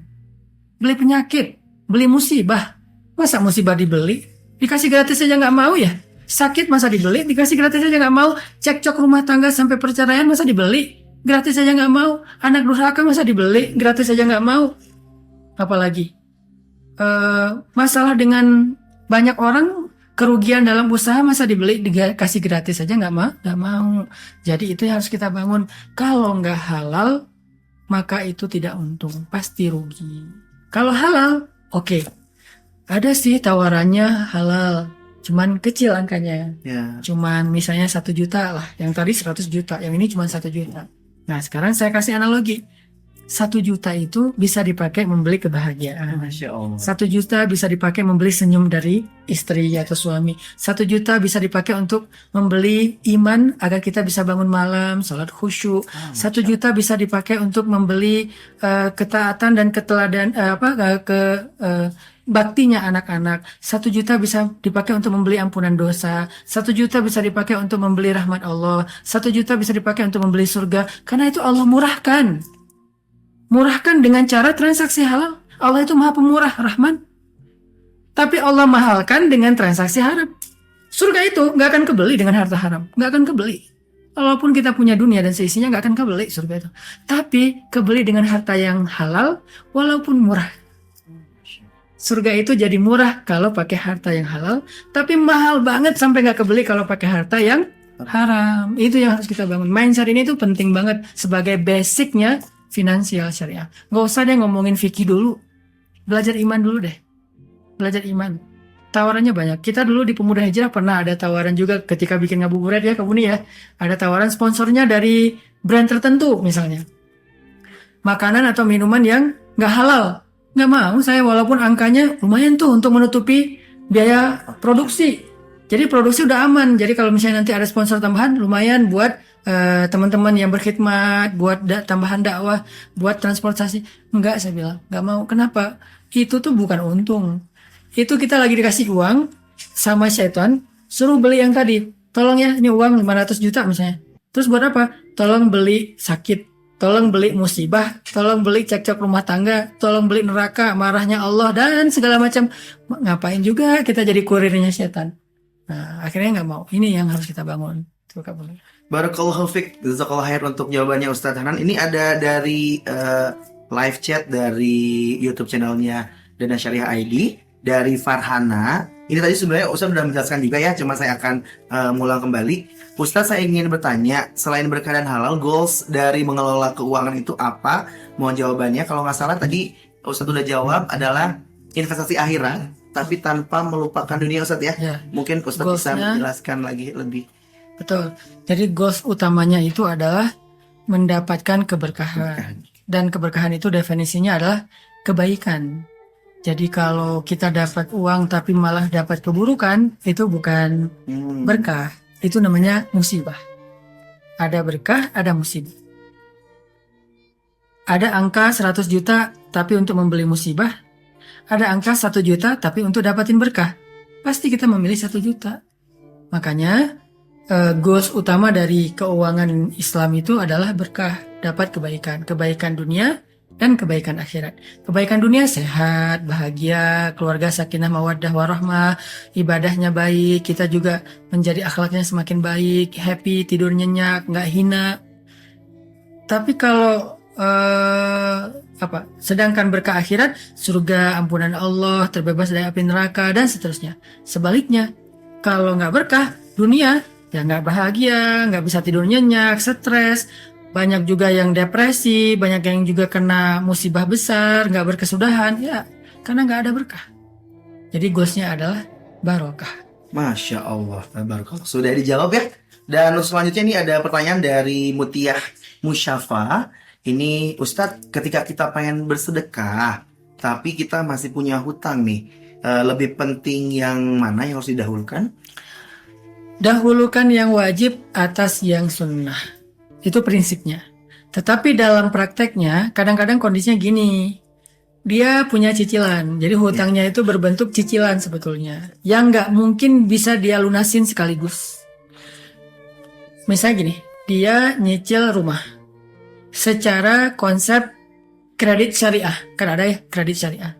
beli penyakit, beli musibah. Masa musibah dibeli? Dikasih gratis aja nggak mau ya? Sakit masa dibeli? Dikasih gratis aja nggak mau? Cekcok rumah tangga sampai perceraian masa dibeli? Gratis aja nggak mau? Anak durhaka masa dibeli? Gratis aja nggak mau? Apalagi masalah dengan banyak orang, kerugian dalam usaha masa dibeli, dikasih gratis aja nggak mau. Jadi itu yang harus kita bangun. Kalau nggak halal, maka itu tidak untung, pasti rugi. Kalau halal, oke. Ada sih tawarannya halal, cuman kecil angkanya. Ya. Cuman misalnya 1 juta lah, yang tadi 100 juta, yang ini cuma 1 juta. Nah sekarang saya kasih analogi. 1 juta itu bisa dipakai membeli kebahagiaan. Masya Allah. 1 juta bisa dipakai membeli senyum dari istri atau suami. 1 juta bisa dipakai untuk membeli iman agar kita bisa bangun malam, sholat khusyuk. 1 juta bisa dipakai untuk membeli ketaatan dan keteladan baktinya anak-anak. 1 juta bisa dipakai untuk membeli ampunan dosa. 1 juta bisa dipakai untuk membeli rahmat Allah. 1 juta bisa dipakai untuk membeli surga. Karena itu Allah murahkan. Murahkan dengan cara transaksi halal. Allah itu maha pemurah, Rahman. Tapi Allah mahalkan dengan transaksi haram. Surga itu nggak akan kebeli dengan harta haram, nggak akan kebeli. Walaupun kita punya dunia dan seisinya nggak akan kebeli surga itu. Tapi kebeli dengan harta yang halal, walaupun murah. Surga itu jadi murah kalau pakai harta yang halal, tapi mahal banget sampai nggak kebeli kalau pakai harta yang haram. Itu yang harus kita bangun. Mindset ini tuh penting banget sebagai basicnya finansial syariah. Nggak usah deh ngomongin fikih dulu. Belajar iman dulu deh. Belajar iman. Tawarannya banyak. Kita dulu di Pemuda Hijrah pernah ada tawaran juga ketika bikin ngabuburit ya, kamu nih ya. Ada tawaran sponsornya dari brand tertentu misalnya. Makanan atau minuman yang nggak halal. Nggak mau saya, walaupun angkanya lumayan tuh untuk menutupi biaya produksi. Jadi produksi udah aman. Jadi kalau misalnya nanti ada sponsor tambahan, lumayan buat teman-teman yang berkhidmat, buat tambahan dakwah, buat transportasi. Enggak, saya bilang, enggak mau. Kenapa? Itu tuh bukan untung. Itu kita lagi dikasih uang sama syaitan, suruh beli yang tadi. Tolong ya, ini uang 500 juta misalnya. Terus buat apa? Tolong beli sakit, tolong beli musibah, tolong beli cekcok rumah tangga, tolong beli neraka, marahnya Allah, dan segala macam. Ngapain juga kita jadi kurirnya syaitan? Nah, akhirnya nggak mau. Ini yang harus kita bangun. Tuh, kamu. Barakallahu fiik, jazakallahu khair untuk jawabannya Ustadz Hanan. Ini ada dari live chat dari YouTube channelnya Dana Syariah ID dari Farhana. Ini tadi sebenarnya Ustadz sudah menjelaskan juga ya, cuma saya akan mengulang kembali. Ustadz, saya ingin bertanya, selain berkeadaan halal, goals dari mengelola keuangan itu apa? Mohon jawabannya. Kalau nggak salah tadi Ustadz udah jawab adalah investasi akhirat, tapi tanpa melupakan dunia, Ustadz ya. Ya. Mungkin Ustadz bisa menjelaskan lagi lebih. Betul. Jadi goals utamanya itu adalah mendapatkan keberkahan. Dan keberkahan itu definisinya adalah kebaikan. Jadi kalau kita dapat uang tapi malah dapat keburukan, itu bukan berkah. Itu namanya musibah. Ada berkah, ada musibah. Ada angka 100 juta tapi untuk membeli musibah. Ada angka 1 juta tapi untuk dapatin berkah. Pasti kita memilih 1 juta. Makanya goals utama dari keuangan Islam itu adalah berkah, dapat kebaikan dunia dan kebaikan akhirat. Kebaikan dunia sehat, bahagia, keluarga sakinah mawaddah warahmah, ibadahnya baik, kita juga menjadi akhlaknya semakin baik, happy, tidur nyenyak, nggak hina. Tapi kalau sedangkan berkah akhirat, surga, ampunan Allah, terbebas dari api neraka dan seterusnya. Sebaliknya, kalau nggak berkah dunia, ya nggak bahagia, nggak bisa tidur nyenyak, stres, banyak juga yang depresi, banyak yang juga kena musibah besar, nggak berkesudahan, ya karena nggak ada berkah. Jadi goalsnya adalah barokah. Masya Allah, tabarakallah. Sudah dijawab ya. Dan selanjutnya ini ada pertanyaan dari Mutiah Musyafa. Ini Ustadz, ketika kita pengen bersedekah, tapi kita masih punya hutang nih, lebih penting yang mana yang harus didahulukan? Dahulukan yang wajib atas yang sunnah. Itu prinsipnya. Tetapi dalam prakteknya, kadang-kadang kondisinya gini. Dia punya cicilan, jadi hutangnya itu berbentuk cicilan sebetulnya, yang nggak mungkin bisa dia lunasin sekaligus. Misalnya gini, dia nyicil rumah secara konsep kredit syariah, kan ada ya kredit syariah.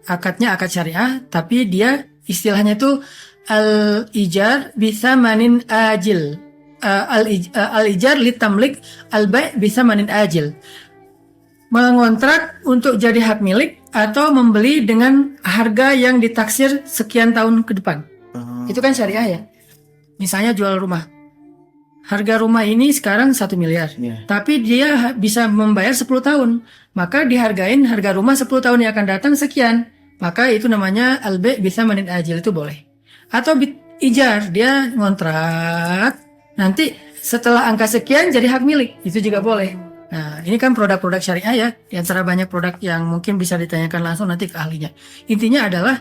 Akadnya akad syariah, tapi dia istilahnya itu al-ijar bisa manin ajil, al-ijar litamlik al-bai' bisa manin ajil. Mengontrak untuk jadi hak milik atau membeli dengan harga yang ditaksir sekian tahun ke depan. Itu kan syariah ya. Misalnya jual rumah. Harga rumah ini sekarang 1 miliar. Tapi dia bisa membayar 10 tahun. Maka dihargain harga rumah 10 tahun yang akan datang sekian. Maka itu namanya al-bai' bisa manin ajil, itu boleh. Atau ijar, dia ngontrak. Nanti setelah angka sekian jadi hak milik. Itu juga boleh. Nah, ini kan produk-produk syariah ya, di antara banyak produk yang mungkin bisa ditanyakan langsung nanti ke ahlinya. Intinya adalah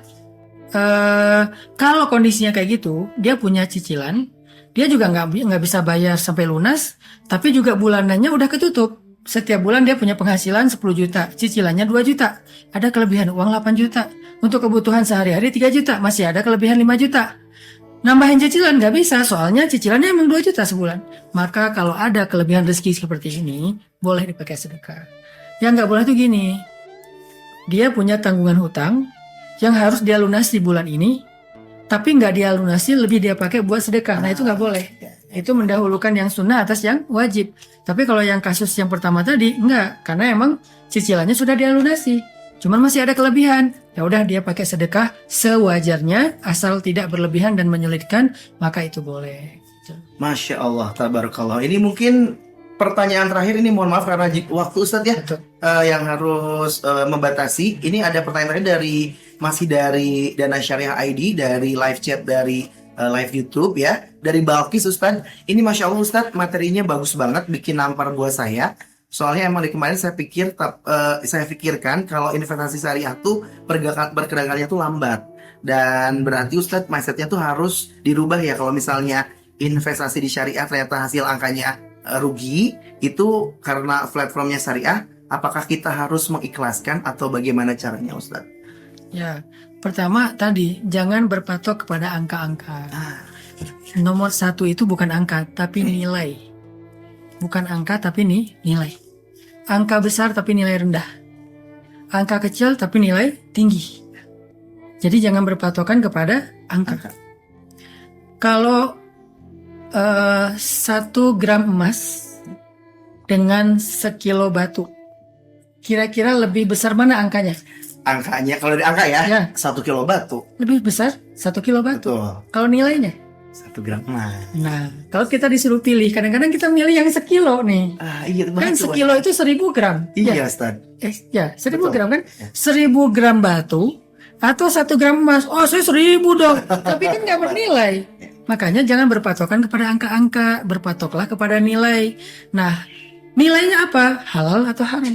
kalau kondisinya kayak gitu, dia punya cicilan, dia juga nggak bisa bayar sampai lunas, tapi juga bulanannya udah ketutup. Setiap bulan dia punya penghasilan 10 juta, cicilannya 2 juta, ada kelebihan uang 8 juta, untuk kebutuhan sehari-hari 3 juta, masih ada kelebihan 5 juta. Nambahin cicilan nggak bisa, soalnya cicilannya emang 2 juta sebulan. Maka kalau ada kelebihan rezeki seperti ini, boleh dipakai sedekah. Yang nggak boleh tuh gini, dia punya tanggungan hutang yang harus dia lunasi bulan ini, tapi nggak dia lunasi, lebih dia pakai buat sedekah. Nah itu nggak boleh. Itu mendahulukan yang sunnah atas yang wajib. Tapi kalau yang kasus yang pertama tadi, enggak, karena emang cicilannya sudah dia lunasi. Cuman masih ada kelebihan, ya udah dia pakai sedekah sewajarnya, asal tidak berlebihan dan menyulitkan, maka itu boleh. Masya Allah, tabarakallah. Ini mungkin pertanyaan terakhir, ini mohon maaf karena waktu Ustadz ya, yang harus membatasi. Ini ada pertanyaan terakhir masih dari Dana Syariah ID, dari live chat dari live YouTube ya, dari Balkis Ustadz. Ini Masya Allah Ustadz, materinya bagus banget, bikin nampar buat saya. Soalnya emang di kemarin saya pikirkan kalau investasi syariah tuh pergerakannya tuh lambat, dan berarti Ustadz mindsetnya tuh harus dirubah ya. Kalau misalnya investasi di syariah ternyata hasil angkanya rugi, itu karena platformnya syariah, apakah kita harus mengikhlaskan atau bagaimana caranya Ustadz? Ya, pertama tadi jangan berpatok kepada angka-angka. Nomor 1 itu bukan angka tapi nilai. Bukan angka tapi nilai. Angka besar tapi nilai rendah. Angka kecil tapi nilai tinggi. Jadi jangan berpatokan kepada angka. Kalau 1 gram emas dengan sekilo batu, kira-kira lebih besar mana angkanya? Angkanya kalau di angka ya, 1 kilo batu. Lebih besar 1 kilo batu. Betul. Kalau nilainya? 1 gram emas. Nah, kalau kita disuruh pilih, kadang-kadang kita milih yang sekilo nih. Iya, kan sekilo itu 1000 gram. Iya, Ustaz. Ya, 1000 Betul. gram kan? 1000 gram batu atau 1 gram emas. Oh, saya 1000 dong. Tapi kan nggak bernilai. Makanya jangan berpatokan kepada angka-angka, berpatoklah kepada nilai. Nah, nilainya apa? Halal atau haram?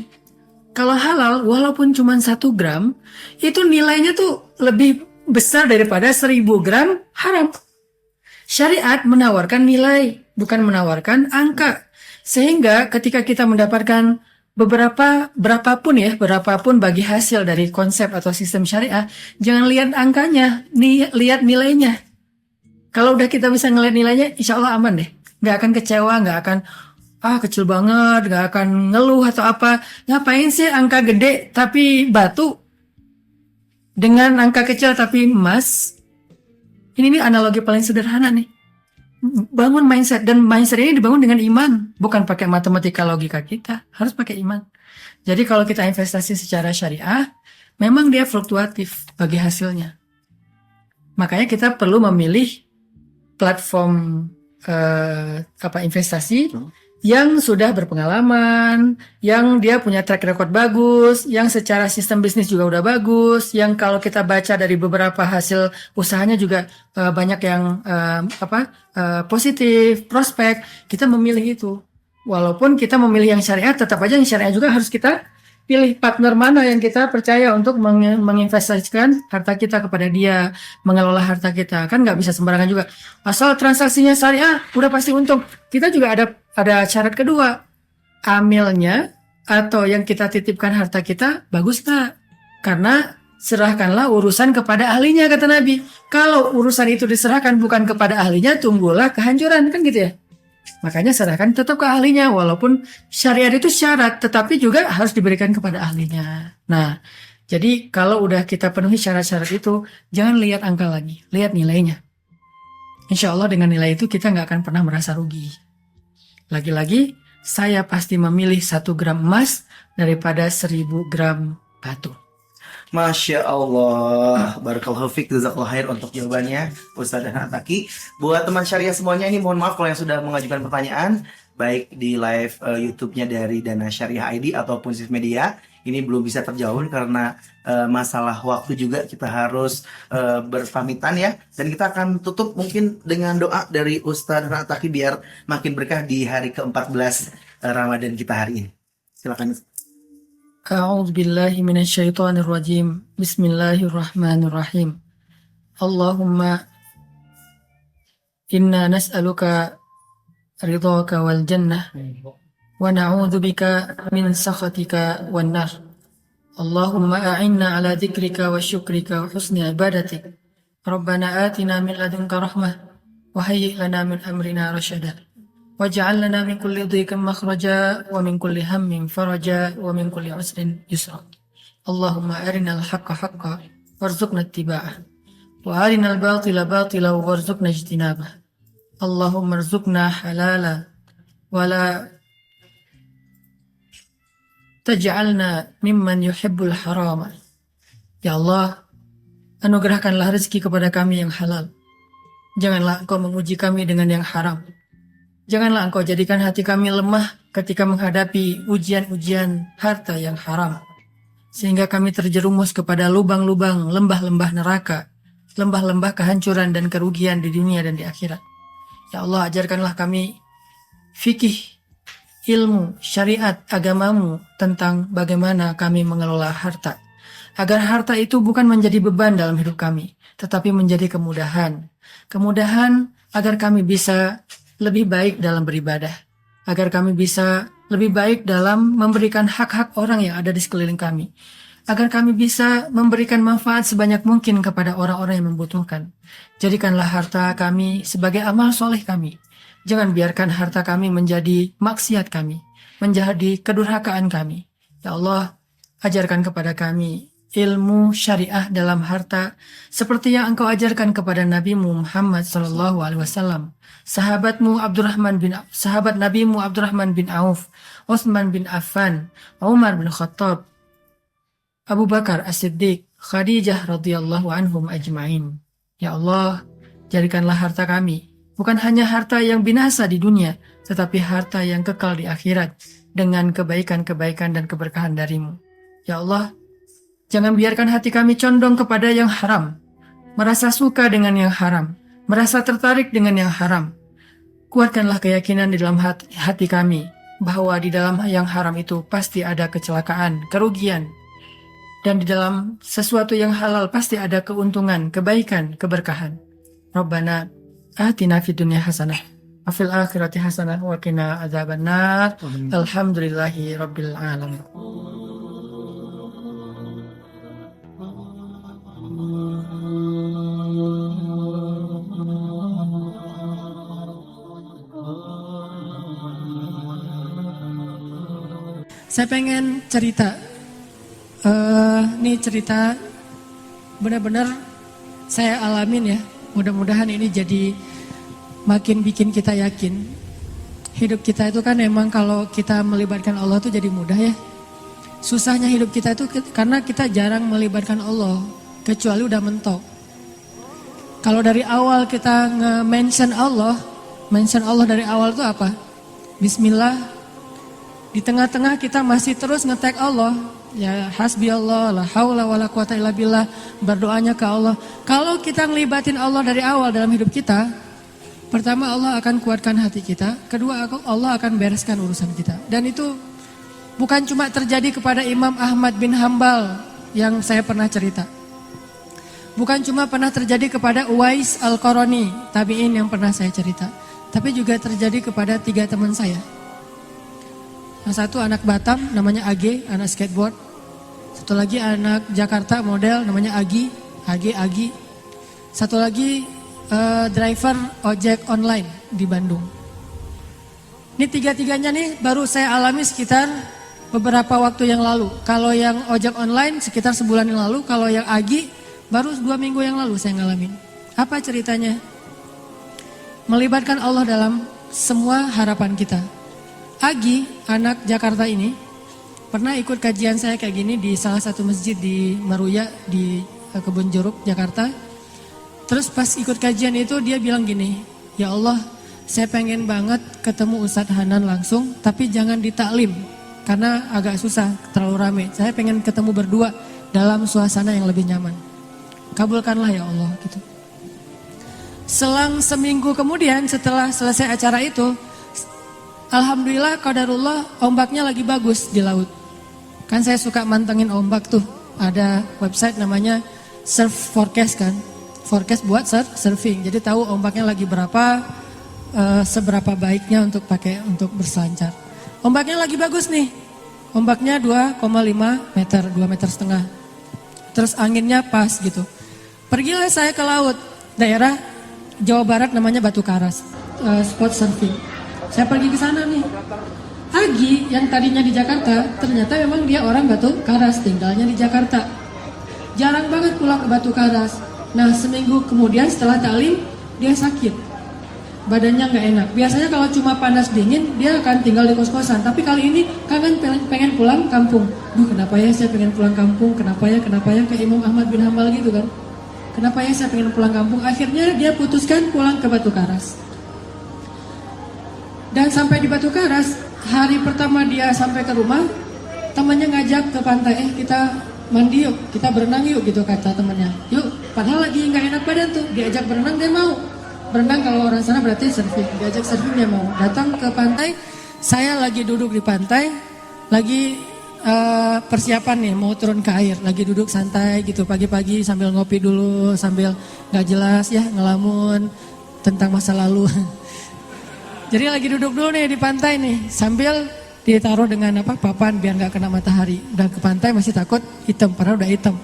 Kalau halal, walaupun cuma 1 gram, itu nilainya tuh lebih besar daripada 1000 gram haram. Syariat menawarkan nilai, bukan menawarkan angka. Sehingga ketika kita mendapatkan berapapun bagi hasil dari konsep atau sistem syariah, jangan lihat angkanya, lihat nilainya. Kalau udah kita bisa ngeliat nilainya, insya Allah aman deh. Nggak akan kecewa, nggak akan kecil banget, nggak akan ngeluh atau apa. Ngapain sih angka gede tapi batu dengan angka kecil tapi emas? Ini analogi paling sederhana nih. Bangun mindset, dan mindset ini dibangun dengan iman, bukan pakai matematika logika kita, harus pakai iman. Jadi kalau kita investasi secara syariah, memang dia fluktuatif bagi hasilnya. Makanya kita perlu memilih platform investasi yang sudah berpengalaman, yang dia punya track record bagus, yang secara sistem bisnis juga udah bagus, yang kalau kita baca dari beberapa hasil usahanya juga banyak yang positif, prospek, kita memilih itu. Walaupun kita memilih yang syariah, tetap aja yang syariah juga harus kita pilih partner mana yang kita percaya untuk menginvestasikan harta kita kepada dia, mengelola harta kita. Kan nggak bisa sembarangan juga. Asal transaksinya syariah, udah pasti untung. Kita juga ada syarat kedua. Amilnya atau yang kita titipkan harta kita, bagus nggak? Karena serahkanlah urusan kepada ahlinya, kata Nabi. Kalau urusan itu diserahkan bukan kepada ahlinya, tunggulah kehancuran. Kan gitu ya. Makanya serahkan tetap ke ahlinya, walaupun syariat itu syarat, tetapi juga harus diberikan kepada ahlinya. Nah, jadi kalau udah kita penuhi syarat-syarat itu, jangan lihat angka lagi, lihat nilainya. Insya Allah dengan nilai itu kita nggak akan pernah merasa rugi. Lagi-lagi, saya pasti memilih 1 gram emas daripada 1000 gram batu. Masya Allah, barakallahu fiik, jazakallahu khair untuk jawabannya Ustaz Dana Ataki. Buat teman syariah semuanya ini, mohon maaf kalau yang sudah mengajukan pertanyaan baik di live YouTube-nya dari Dana Syariah ID ataupun Sif Media, ini belum bisa terjawab karena masalah waktu juga, kita harus berpamitan ya. Dan kita akan tutup mungkin dengan doa dari Ustaz Dana Ataki biar makin berkah di hari ke-14 Ramadan kita hari ini. Silakan. A'udzu billahi minasyaitonir rajim. Bismillahirrahmanirrahim. Allahumma inna nas'aluka ridhaka wal jannah wa na'udzu bika min sakhatika wan nar. Allahumma a'inna ala dzikrika wa syukrika wa husni ibadatik. Rabbana atina min ladunka rahmah wa hayyi' lana min amrina rasyada. Waj'al lana min kulli dhiqin makhraja wa min kulli hammin faraja wa min kulli usrin yusra. Allahumma arinal haqqa haqqan warzuqna ittiba'ah wa arinal batila batila warzuqna ijtinabah. Allahumma arzuqna halala wa la taj'alna mimman yuhibbul harama. Ya Allah, anugerahkanlah rezeki kepada kami yang halal. Janganlah Engkau menguji kami dengan yang haram. Janganlah Engkau jadikan hati kami lemah ketika menghadapi ujian-ujian harta yang haram, sehingga kami terjerumus kepada lubang-lubang, lembah-lembah neraka, lembah-lembah kehancuran dan kerugian di dunia dan di akhirat. Ya Allah, ajarkanlah kami fikih, ilmu, syariat, agamamu tentang bagaimana kami mengelola harta, agar harta itu bukan menjadi beban dalam hidup kami, tetapi menjadi kemudahan. Kemudahan agar kami bisa lebih baik dalam beribadah, agar kami bisa lebih baik dalam memberikan hak-hak orang yang ada di sekeliling kami, agar kami bisa memberikan manfaat sebanyak mungkin kepada orang-orang yang membutuhkan. Jadikanlah harta kami sebagai amal soleh kami. Jangan biarkan harta kami menjadi maksiat kami, menjadi kedurhakaan kami. Ya Allah, ajarkan kepada kami ilmu syariah dalam harta seperti yang Engkau ajarkan kepada Nabi Muhammad SAW, sahabat Nabimu Abdurrahman bin Auf, Utsman bin Affan, Umar bin Khattab, Abu Bakar As-Siddiq, Khadijah radhiyallahu anhum ajma'in. Ya Allah, jadikanlah harta kami bukan hanya harta yang binasa di dunia, tetapi harta yang kekal di akhirat dengan kebaikan-kebaikan dan keberkahan darimu. Ya Allah, jangan biarkan hati kami condong kepada yang haram, merasa suka dengan yang haram, merasa tertarik dengan yang haram. Kuatkanlah keyakinan di dalam hati kami bahwa di dalam yang haram itu pasti ada kecelakaan, kerugian. Dan di dalam sesuatu yang halal pasti ada keuntungan, kebaikan, keberkahan. Rabbana atina fid dunya hasanah wa fil akhirati hasanah wa qina adzabannar. Alhamdulillahi rabbil alamin. Saya pengen cerita. Ini cerita benar-benar saya alamin ya. Mudah-mudahan ini jadi makin bikin kita yakin. Hidup kita itu kan emang kalau kita melibatkan Allah tuh jadi mudah ya. Susahnya hidup kita itu karena kita jarang melibatkan Allah, kecuali udah mentok. Kalau dari awal kita nge-mention Allah dari awal itu apa? Bismillah. Di tengah-tengah kita masih terus nge-tag Allah. Ya hasbi Allah, la haula wala quwata illa billah, berdoanya ke Allah. Kalau kita ngelibatin Allah dari awal dalam hidup kita, pertama Allah akan kuatkan hati kita, kedua Allah akan bereskan urusan kita. Dan itu bukan cuma terjadi kepada Imam Ahmad bin Hambal yang saya pernah cerita. Bukan cuma pernah terjadi kepada Uwais Al-Qarani, tabi'in yang pernah saya cerita. Tapi juga terjadi kepada 3 teman saya. Yang satu anak Batam namanya Age, anak skateboard. Satu lagi anak Jakarta model namanya Agi. Satu lagi driver ojek online di Bandung. Ini 3-tiganya nih baru saya alami sekitar beberapa waktu yang lalu. Kalau yang ojek online sekitar sebulan yang lalu, kalau yang Agi baru 2 minggu yang lalu saya ngalamin. Apa ceritanya? Melibatkan Allah dalam semua harapan kita. Agi, anak Jakarta ini, pernah ikut kajian saya kayak gini di salah satu masjid di Maruya, di Kebun Jeruk, Jakarta. Terus pas ikut kajian itu dia bilang gini, ya Allah, saya pengen banget ketemu Ustadz Hanan langsung, tapi jangan di taklim, karena agak susah, terlalu rame. Saya pengen ketemu berdua dalam suasana yang lebih nyaman. Kabulkanlah ya Allah gitu. Selang seminggu kemudian setelah selesai acara itu, alhamdulillah qadarullah ombaknya lagi bagus di laut. Kan saya suka mantengin ombak tuh. Ada website namanya Surf Forecast kan. Forecast buat surfing. Jadi tahu ombaknya lagi berapa, seberapa baiknya untuk pakai untuk berselancar. Ombaknya lagi bagus nih. Ombaknya 2,5 meter, 2,5 meter. Terus anginnya pas gitu. Pergilah saya ke laut, daerah Jawa Barat namanya Batu Karas, spot surfing. Saya pergi ke sana nih. Agi yang tadinya di Jakarta, ternyata memang dia orang Batu Karas, tinggalnya di Jakarta. Jarang banget pulang ke Batu Karas. Nah seminggu kemudian setelah taklim, dia sakit. Badannya nggak enak. Biasanya kalau cuma panas dingin, dia akan tinggal di kos-kosan. Tapi kali ini kangen pengen pulang kampung. Duh kenapa ya saya pengen pulang kampung, kenapa ya, kayak Imam Ahmad bin Hambal gitu kan. Kenapa ya saya pengen pulang kampung? Akhirnya dia putuskan pulang ke Batu Karas. Dan sampai di Batu Karas, hari pertama dia sampai ke rumah, temannya ngajak ke pantai, kita mandi yuk, kita berenang yuk gitu kata temannya. Yuk, padahal lagi nggak enak badan tuh, diajak berenang dia mau. Berenang kalau orang sana berarti surfing, diajak surfing dia mau. Datang ke pantai, saya lagi duduk di pantai, lagi persiapan nih mau turun ke air, lagi duduk santai gitu pagi-pagi sambil ngopi dulu, sambil nggak jelas ya ngelamun tentang masa lalu. Jadi lagi duduk dulu nih di pantai nih, sambil ditaruh dengan papan biar nggak kena matahari. Udah ke pantai masih takut hitam, padahal udah hitam.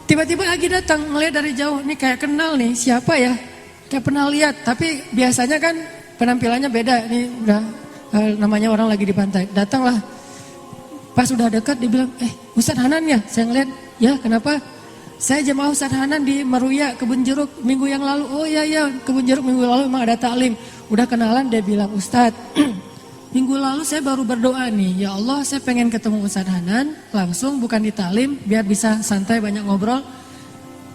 Tiba-tiba Agi datang ngeliat dari jauh, nih kayak kenal nih, siapa ya? Kayak pernah lihat, tapi biasanya kan penampilannya beda. Nih udah namanya orang lagi di pantai. Datanglah, pas udah dekat dia bilang, Ustadz Hanan ya? Saya ngeliat, ya kenapa? Saya jemaah Ustadz Hanan di Meruya, Kebun Jeruk minggu yang lalu. Oh iya, Kebun Jeruk minggu lalu memang ada taklim. Udah kenalan dia bilang, Ustadz, minggu lalu saya baru berdoa nih, ya Allah saya pengen ketemu Ustadz Hanan langsung bukan di taklim biar bisa santai banyak ngobrol.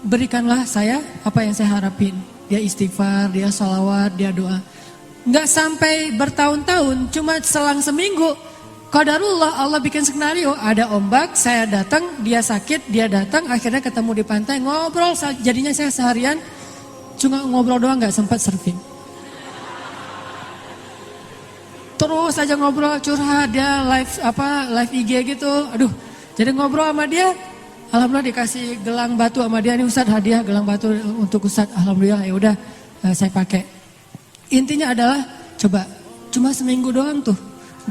Berikanlah saya apa yang saya harapin. Dia istighfar, dia sholawat, dia doa. Nggak sampai bertahun-tahun, cuma selang seminggu, qadarullah Allah bikin skenario, ada ombak, saya datang, dia sakit, dia datang, akhirnya ketemu di pantai, ngobrol, jadinya saya seharian cuma ngobrol doang, nggak sempat surfing. Terus aja ngobrol, curhat, dia live IG gitu. Aduh, jadi ngobrol sama dia. Alhamdulillah dikasih gelang batu sama dia. Nih Ustadz hadiah gelang batu untuk Ustadz. Alhamdulillah ya udah saya pakai. Intinya adalah cuma seminggu doang tuh.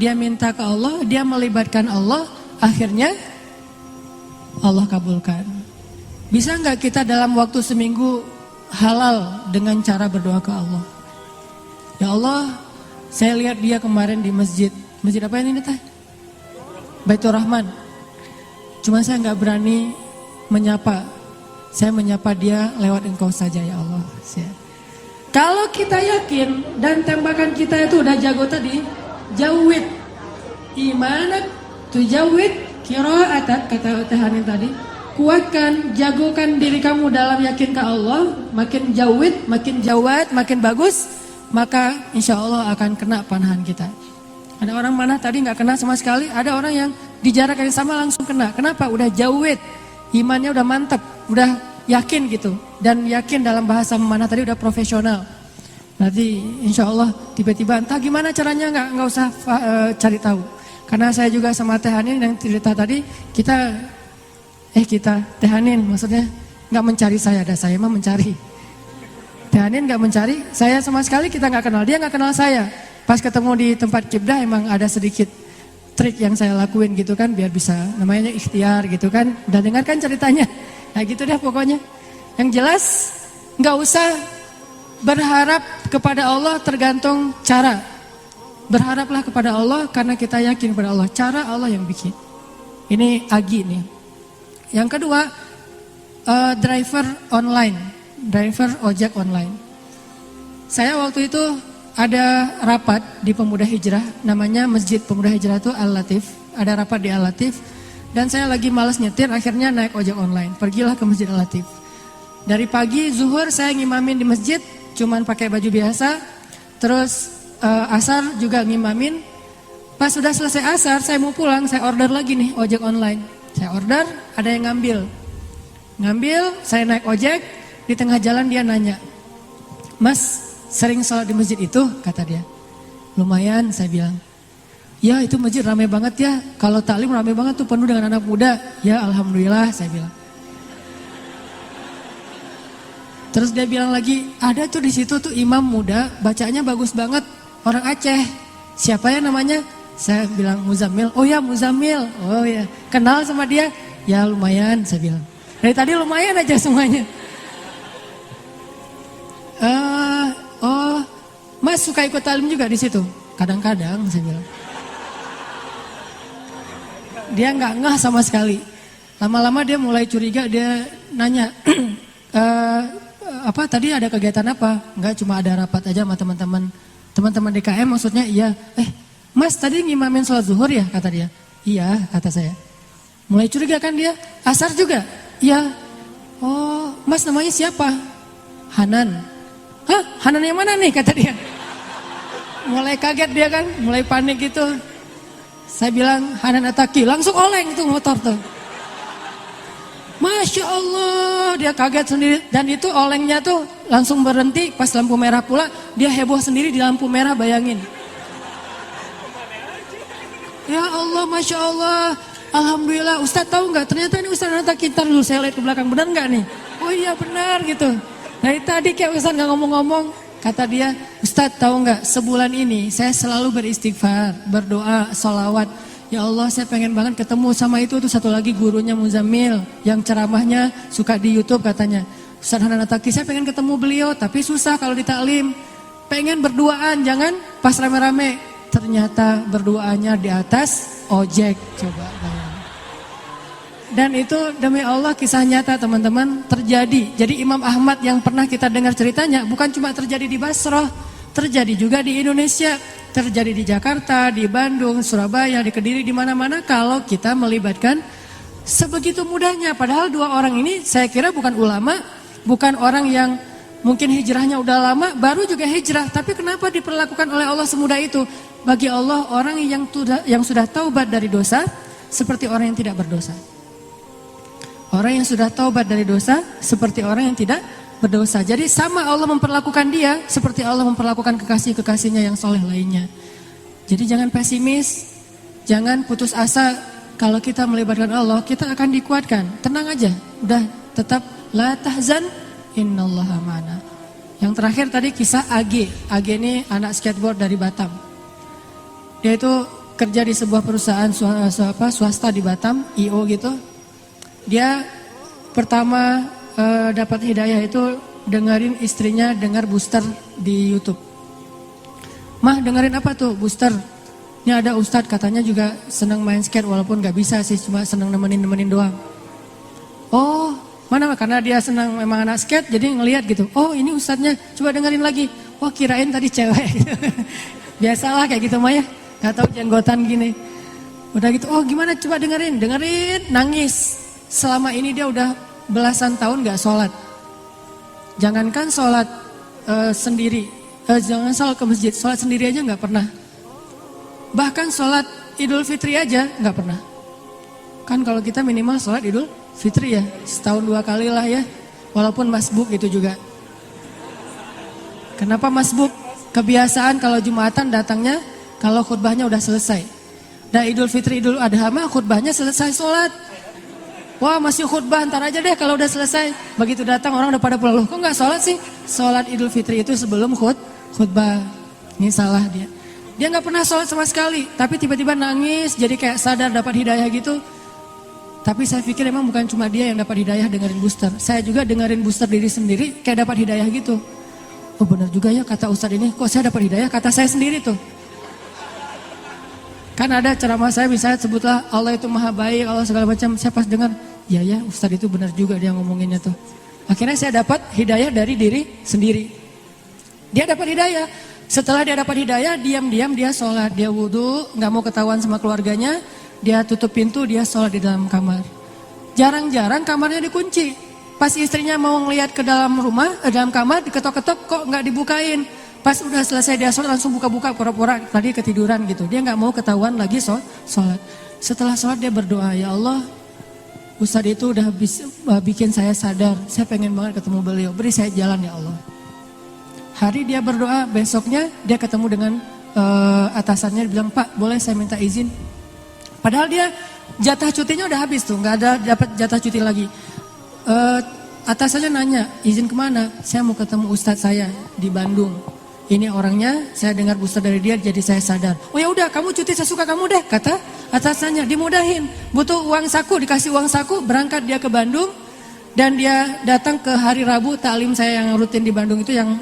Dia minta ke Allah, dia melibatkan Allah, akhirnya Allah kabulkan. Bisa nggak kita dalam waktu seminggu halal dengan cara berdoa ke Allah? Ya Allah, saya lihat dia kemarin di masjid. Masjid apa ini Teh? Baitur Rahman. Cuma saya nggak berani menyapa. Saya menyapa dia lewat engkau saja ya Allah. Kalau kita yakin dan tembakan kita itu udah jago tadi, jawid imanak tujawid qira'atak, kata Hanin tadi. Kuatkan, jagokan diri kamu dalam yakin ke Allah. Makin jawid, makin jawad, makin bagus, maka insya Allah akan kena panahan kita. Ada orang mana tadi nggak kena sama sekali, ada orang yang di jarak yang sama langsung kena. Kenapa? Udah jawid, imannya udah mantap, udah yakin gitu. Dan yakin dalam bahasa memanah tadi udah profesional. Nanti insya Allah tiba-tiba entah gimana caranya nggak usah cari tahu. Karena saya juga sama Teh Hanin yang cerita tadi, kita Teh Hanin maksudnya nggak mencari saya, ada saya mah mencari. Teh Hanin nggak mencari, saya sama sekali kita nggak kenal, dia nggak kenal saya. Pas ketemu di tempat kibdah emang ada sedikit trik yang saya lakuin gitu kan, biar bisa namanya ikhtiar gitu kan. Dan dengarkan ceritanya, nah gitu deh pokoknya. Yang jelas nggak usah berharap kepada Allah tergantung cara. Berharaplah kepada Allah karena kita yakin kepada Allah. Cara Allah yang bikin. Ini Agi nih. Yang kedua, driver ojek online. Saya waktu itu ada rapat di Pemuda Hijrah, namanya Masjid Pemuda Hijrah itu Al-Latif. Ada rapat di Al-Latif dan saya lagi malas nyetir, akhirnya naik ojek online. Pergilah ke Masjid Al-Latif. Dari pagi zuhur saya ngimamin di masjid, cuman pakai baju biasa. Terus asar juga ngimamin. Pas sudah selesai asar, saya mau pulang, saya order lagi nih ojek online. Saya order, ada yang ngambil, saya naik ojek, di tengah jalan dia nanya, "Mas, sering sholat di masjid itu?" kata dia. "Lumayan," saya bilang. "Ya itu masjid ramai banget ya, kalau taklim ramai banget tuh, penuh dengan anak muda." "Ya alhamdulillah," saya bilang. Terus dia bilang lagi, "Ada tuh di situ tuh imam muda, bacanya bagus banget, orang Aceh. Siapa ya namanya?" Saya bilang Muzammil. "Oh ya Muzammil, oh ya, kenal sama dia?" "Ya lumayan," saya bilang. Dari tadi lumayan aja semuanya. "Oh, Mas suka ikut talim juga di situ?" "Kadang-kadang," saya bilang. Dia nggak ngeh sama sekali. Lama-lama dia mulai curiga, dia nanya, "Apa tadi ada kegiatan apa?" "Enggak, cuma ada rapat aja sama teman-teman DKM." "Maksudnya?" "Iya." "Mas tadi ngimamin sholat zuhur ya?" kata dia. "Iya," kata saya. Mulai curiga kan dia. "Asar juga?" "Iya." "Oh, Mas namanya siapa?" "Hanan." "Hah? Hanan yang mana nih?" kata dia. Mulai kaget dia kan, mulai panik gitu. Saya bilang, "Hanan Ataki." Langsung oleng tuh motor tuh. Masya Allah, dia kaget sendiri. Dan itu olengnya tuh langsung berhenti pas lampu merah pula. Dia heboh sendiri di lampu merah, bayangin. Ya Allah, Masya Allah. Alhamdulillah. "Ustadz tahu nggak? Ternyata ini Ustadz Nata Kintar dulu." Saya lihat ke belakang, "Benar nggak nih?" "Oh iya benar," gitu. Dari tadi kayak Ustadz nggak ngomong-ngomong. Kata dia, "Ustadz tahu nggak? Sebulan ini saya selalu beristighfar, berdoa, sholawat. Ya Allah, saya pengen banget ketemu sama itu tuh satu lagi gurunya Muzammil yang ceramahnya suka di YouTube katanya. Ustadz Hanan Ataki, saya pengen ketemu beliau, tapi susah kalau di taklim. Pengen berduaan, jangan pas rame-rame." Ternyata berduanya di atas ojek, coba bayangin. Dan itu demi Allah kisah nyata teman-teman terjadi. Jadi Imam Ahmad yang pernah kita dengar ceritanya bukan cuma terjadi di Basrah, terjadi juga di Indonesia, terjadi di Jakarta, di Bandung, Surabaya, di Kediri, di mana-mana kalau kita melibatkan sebegitu mudahnya. Padahal dua orang ini saya kira bukan ulama, bukan orang yang mungkin hijrahnya udah lama, baru juga hijrah. Tapi kenapa diperlakukan oleh Allah semudah itu? Bagi Allah orang yang sudah taubat dari dosa seperti orang yang tidak berdosa. Orang yang sudah taubat dari dosa seperti orang yang tidak berdosa. Jadi sama Allah memperlakukan dia seperti Allah memperlakukan kekasih-kekasihnya yang soleh lainnya. Jadi jangan pesimis, jangan putus asa. Kalau kita melibatkan Allah, kita akan dikuatkan. Tenang aja, udah tetap la tahzan, innallaha ma'ana. Yang terakhir tadi kisah AG. AG ini anak skateboard dari Batam. Dia itu kerja di sebuah perusahaan swasta di Batam, IO gitu. Dia pertama dapat hidayah itu dengerin istrinya dengar booster di YouTube. "Mah dengerin apa tuh booster? Ini ada Ustadz katanya juga senang main skate walaupun gak bisa sih, cuma senang nemenin doang." "Oh Mana? Karena dia senang memang anak skate, jadi ngelihat gitu. Oh ini ustadznya, coba dengerin lagi. Wah kirain tadi cewek. Biasalah kayak gitu Maya. Gak tahu jenggotan gini. Udah gitu, oh gimana coba dengerin, nangis. Selama ini dia udah belasan tahun gak sholat. Jangankan sholat sendiri, jangan sholat ke masjid, sholat sendiri aja gak pernah. Bahkan sholat Idul Fitri aja gak pernah. Kan kalau kita minimal sholat Idul Fitri ya, setahun 2 kali lah ya. Walaupun masbuk itu juga. Kenapa masbuk? Kebiasaan kalau Jumatan datangnya kalau khutbahnya udah selesai. Dan Idul Fitri, Idul Adha mah khutbahnya selesai sholat. Wah masih khutbah, ntar aja deh kalau udah selesai. Begitu datang orang udah pada pulang. Loh kok gak sholat sih? Sholat Idul Fitri itu sebelum khutbah. Ini salah dia. Dia gak pernah sholat sama sekali. Tapi tiba-tiba nangis, jadi kayak sadar dapat hidayah gitu. Tapi saya pikir emang bukan cuma dia yang dapat hidayah dengerin booster. Saya juga dengerin booster diri sendiri kayak dapat hidayah gitu. Oh benar juga ya kata Ustadz ini, kok saya dapat hidayah, kata saya sendiri tuh. Kan ada ceramah saya misalnya sebutlah Allah itu maha baik, Allah segala macam. Saya pas dengar, ya Ustadz itu benar juga dia ngomonginnya tuh. Akhirnya saya dapat hidayah dari diri sendiri. Dia dapat hidayah. Setelah dia dapat hidayah, diam-diam dia sholat, dia wudhu, gak mau ketahuan sama keluarganya. Dia tutup pintu, dia sholat di dalam kamar. Jarang-jarang kamarnya dikunci. Pas istrinya mau ngelihat ke dalam rumah, dalam kamar, diketok-ketok kok nggak dibukain. Pas udah selesai dia sholat langsung buka-buka, pura-pura tadi ketiduran gitu. Dia nggak mau ketahuan lagi sholat. Setelah sholat dia berdoa, ya Allah, Ustadz itu udah bikin saya sadar. Saya pengen banget ketemu beliau, beri saya jalan ya Allah. Hari dia berdoa, besoknya dia ketemu dengan atasannya, dia bilang, Pak boleh saya minta izin. Padahal dia jatah cutinya udah habis tuh, nggak ada dapat jatah cuti lagi. Atasannya nanya, izin kemana? Saya mau ketemu ustadz saya di Bandung. Ini orangnya, saya dengar booster dari dia, jadi saya sadar. Oh ya udah, kamu cuti sesuka kamu deh, kata atasannya. Dimudahin, butuh uang saku, dikasih uang saku, berangkat dia ke Bandung. Dan dia datang ke hari Rabu, taklim saya yang rutin di Bandung itu yang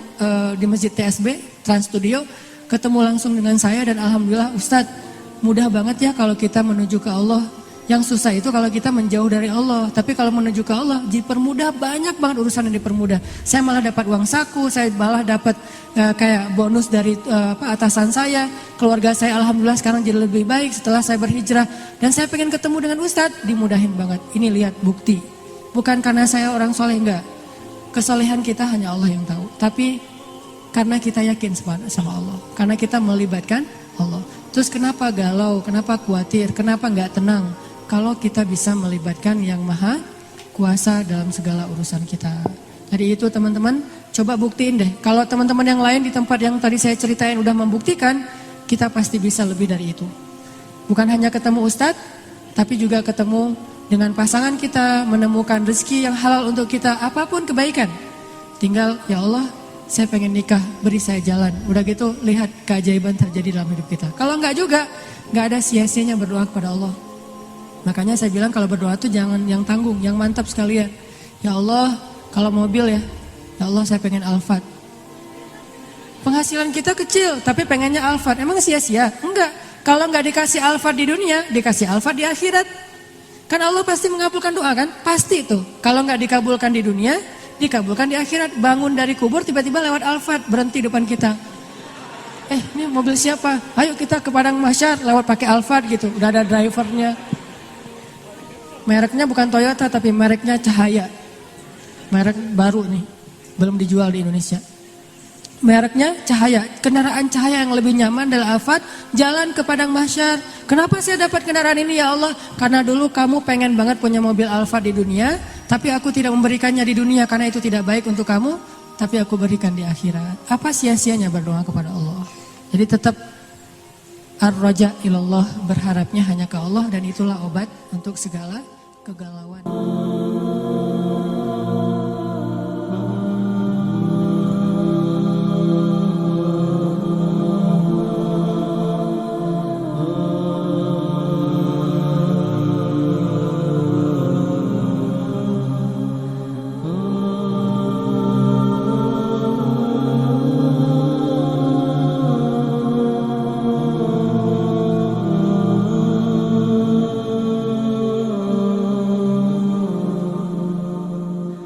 di Masjid TSB, Trans Studio. Ketemu langsung dengan saya dan alhamdulillah Ustadz, mudah banget ya kalau kita menuju ke Allah. Yang susah itu kalau kita menjauh dari Allah. Tapi kalau menuju ke Allah dipermudah, banyak banget urusan yang dipermudah. Saya malah dapat uang saku, saya malah dapat kayak bonus dari atasan saya. Keluarga saya alhamdulillah sekarang jadi lebih baik setelah saya berhijrah. Dan saya pengen ketemu dengan Ustadz, dimudahin banget. Ini lihat bukti. Bukan karena saya orang soleh, enggak. Kesolehan kita hanya Allah yang tahu. Tapi karena kita yakin sama Allah. Karena kita melibatkan Allah. Terus kenapa galau, kenapa khawatir, kenapa enggak tenang? Kalau kita bisa melibatkan yang maha kuasa dalam segala urusan kita. Jadi itu teman-teman, coba buktiin deh. Kalau teman-teman yang lain di tempat yang tadi saya ceritain udah membuktikan, kita pasti bisa lebih dari itu. Bukan hanya ketemu Ustadz, tapi juga ketemu dengan pasangan kita, menemukan rezeki yang halal untuk kita, apapun kebaikan. Tinggal, ya Allah, saya pengen nikah, beri saya jalan. Udah gitu, lihat keajaiban terjadi dalam hidup kita. Kalau enggak juga, enggak ada sia-sianya berdoa kepada Allah. Makanya saya bilang kalau berdoa tuh jangan yang tanggung, yang mantap sekalian. Ya Allah, kalau mobil ya Allah saya pengen Alphard. Penghasilan kita kecil, tapi pengennya Alphard. Emang sia-sia? Enggak. Kalau enggak dikasih Alphard di dunia, dikasih Alphard di akhirat. Kan Allah pasti mengabulkan doa kan? Pasti itu. Kalau enggak dikabulkan di dunia, dikabulkan di akhirat. Bangun dari kubur tiba-tiba lewat Alphard, berhenti depan kita. Ini mobil siapa? Ayo kita ke Padang Mahsyar lewat pakai Alphard gitu. Udah ada drivernya. Mereknya bukan Toyota tapi mereknya Cahaya. Merek baru nih, belum dijual di Indonesia. Mereknya Cahaya, kendaraan Cahaya yang lebih nyaman adalah Alphard. Jalan ke Padang Mahsyar. Kenapa saya dapat kendaraan ini ya Allah? Karena dulu kamu pengen banget punya mobil Alphard di dunia, tapi aku tidak memberikannya di dunia karena itu tidak baik untuk kamu, tapi aku berikan di akhirat. Apa sia-sianya berdoa kepada Allah? Jadi tetap ar-raja ilallah, berharapnya hanya ke Allah dan itulah obat untuk segala kegalauan.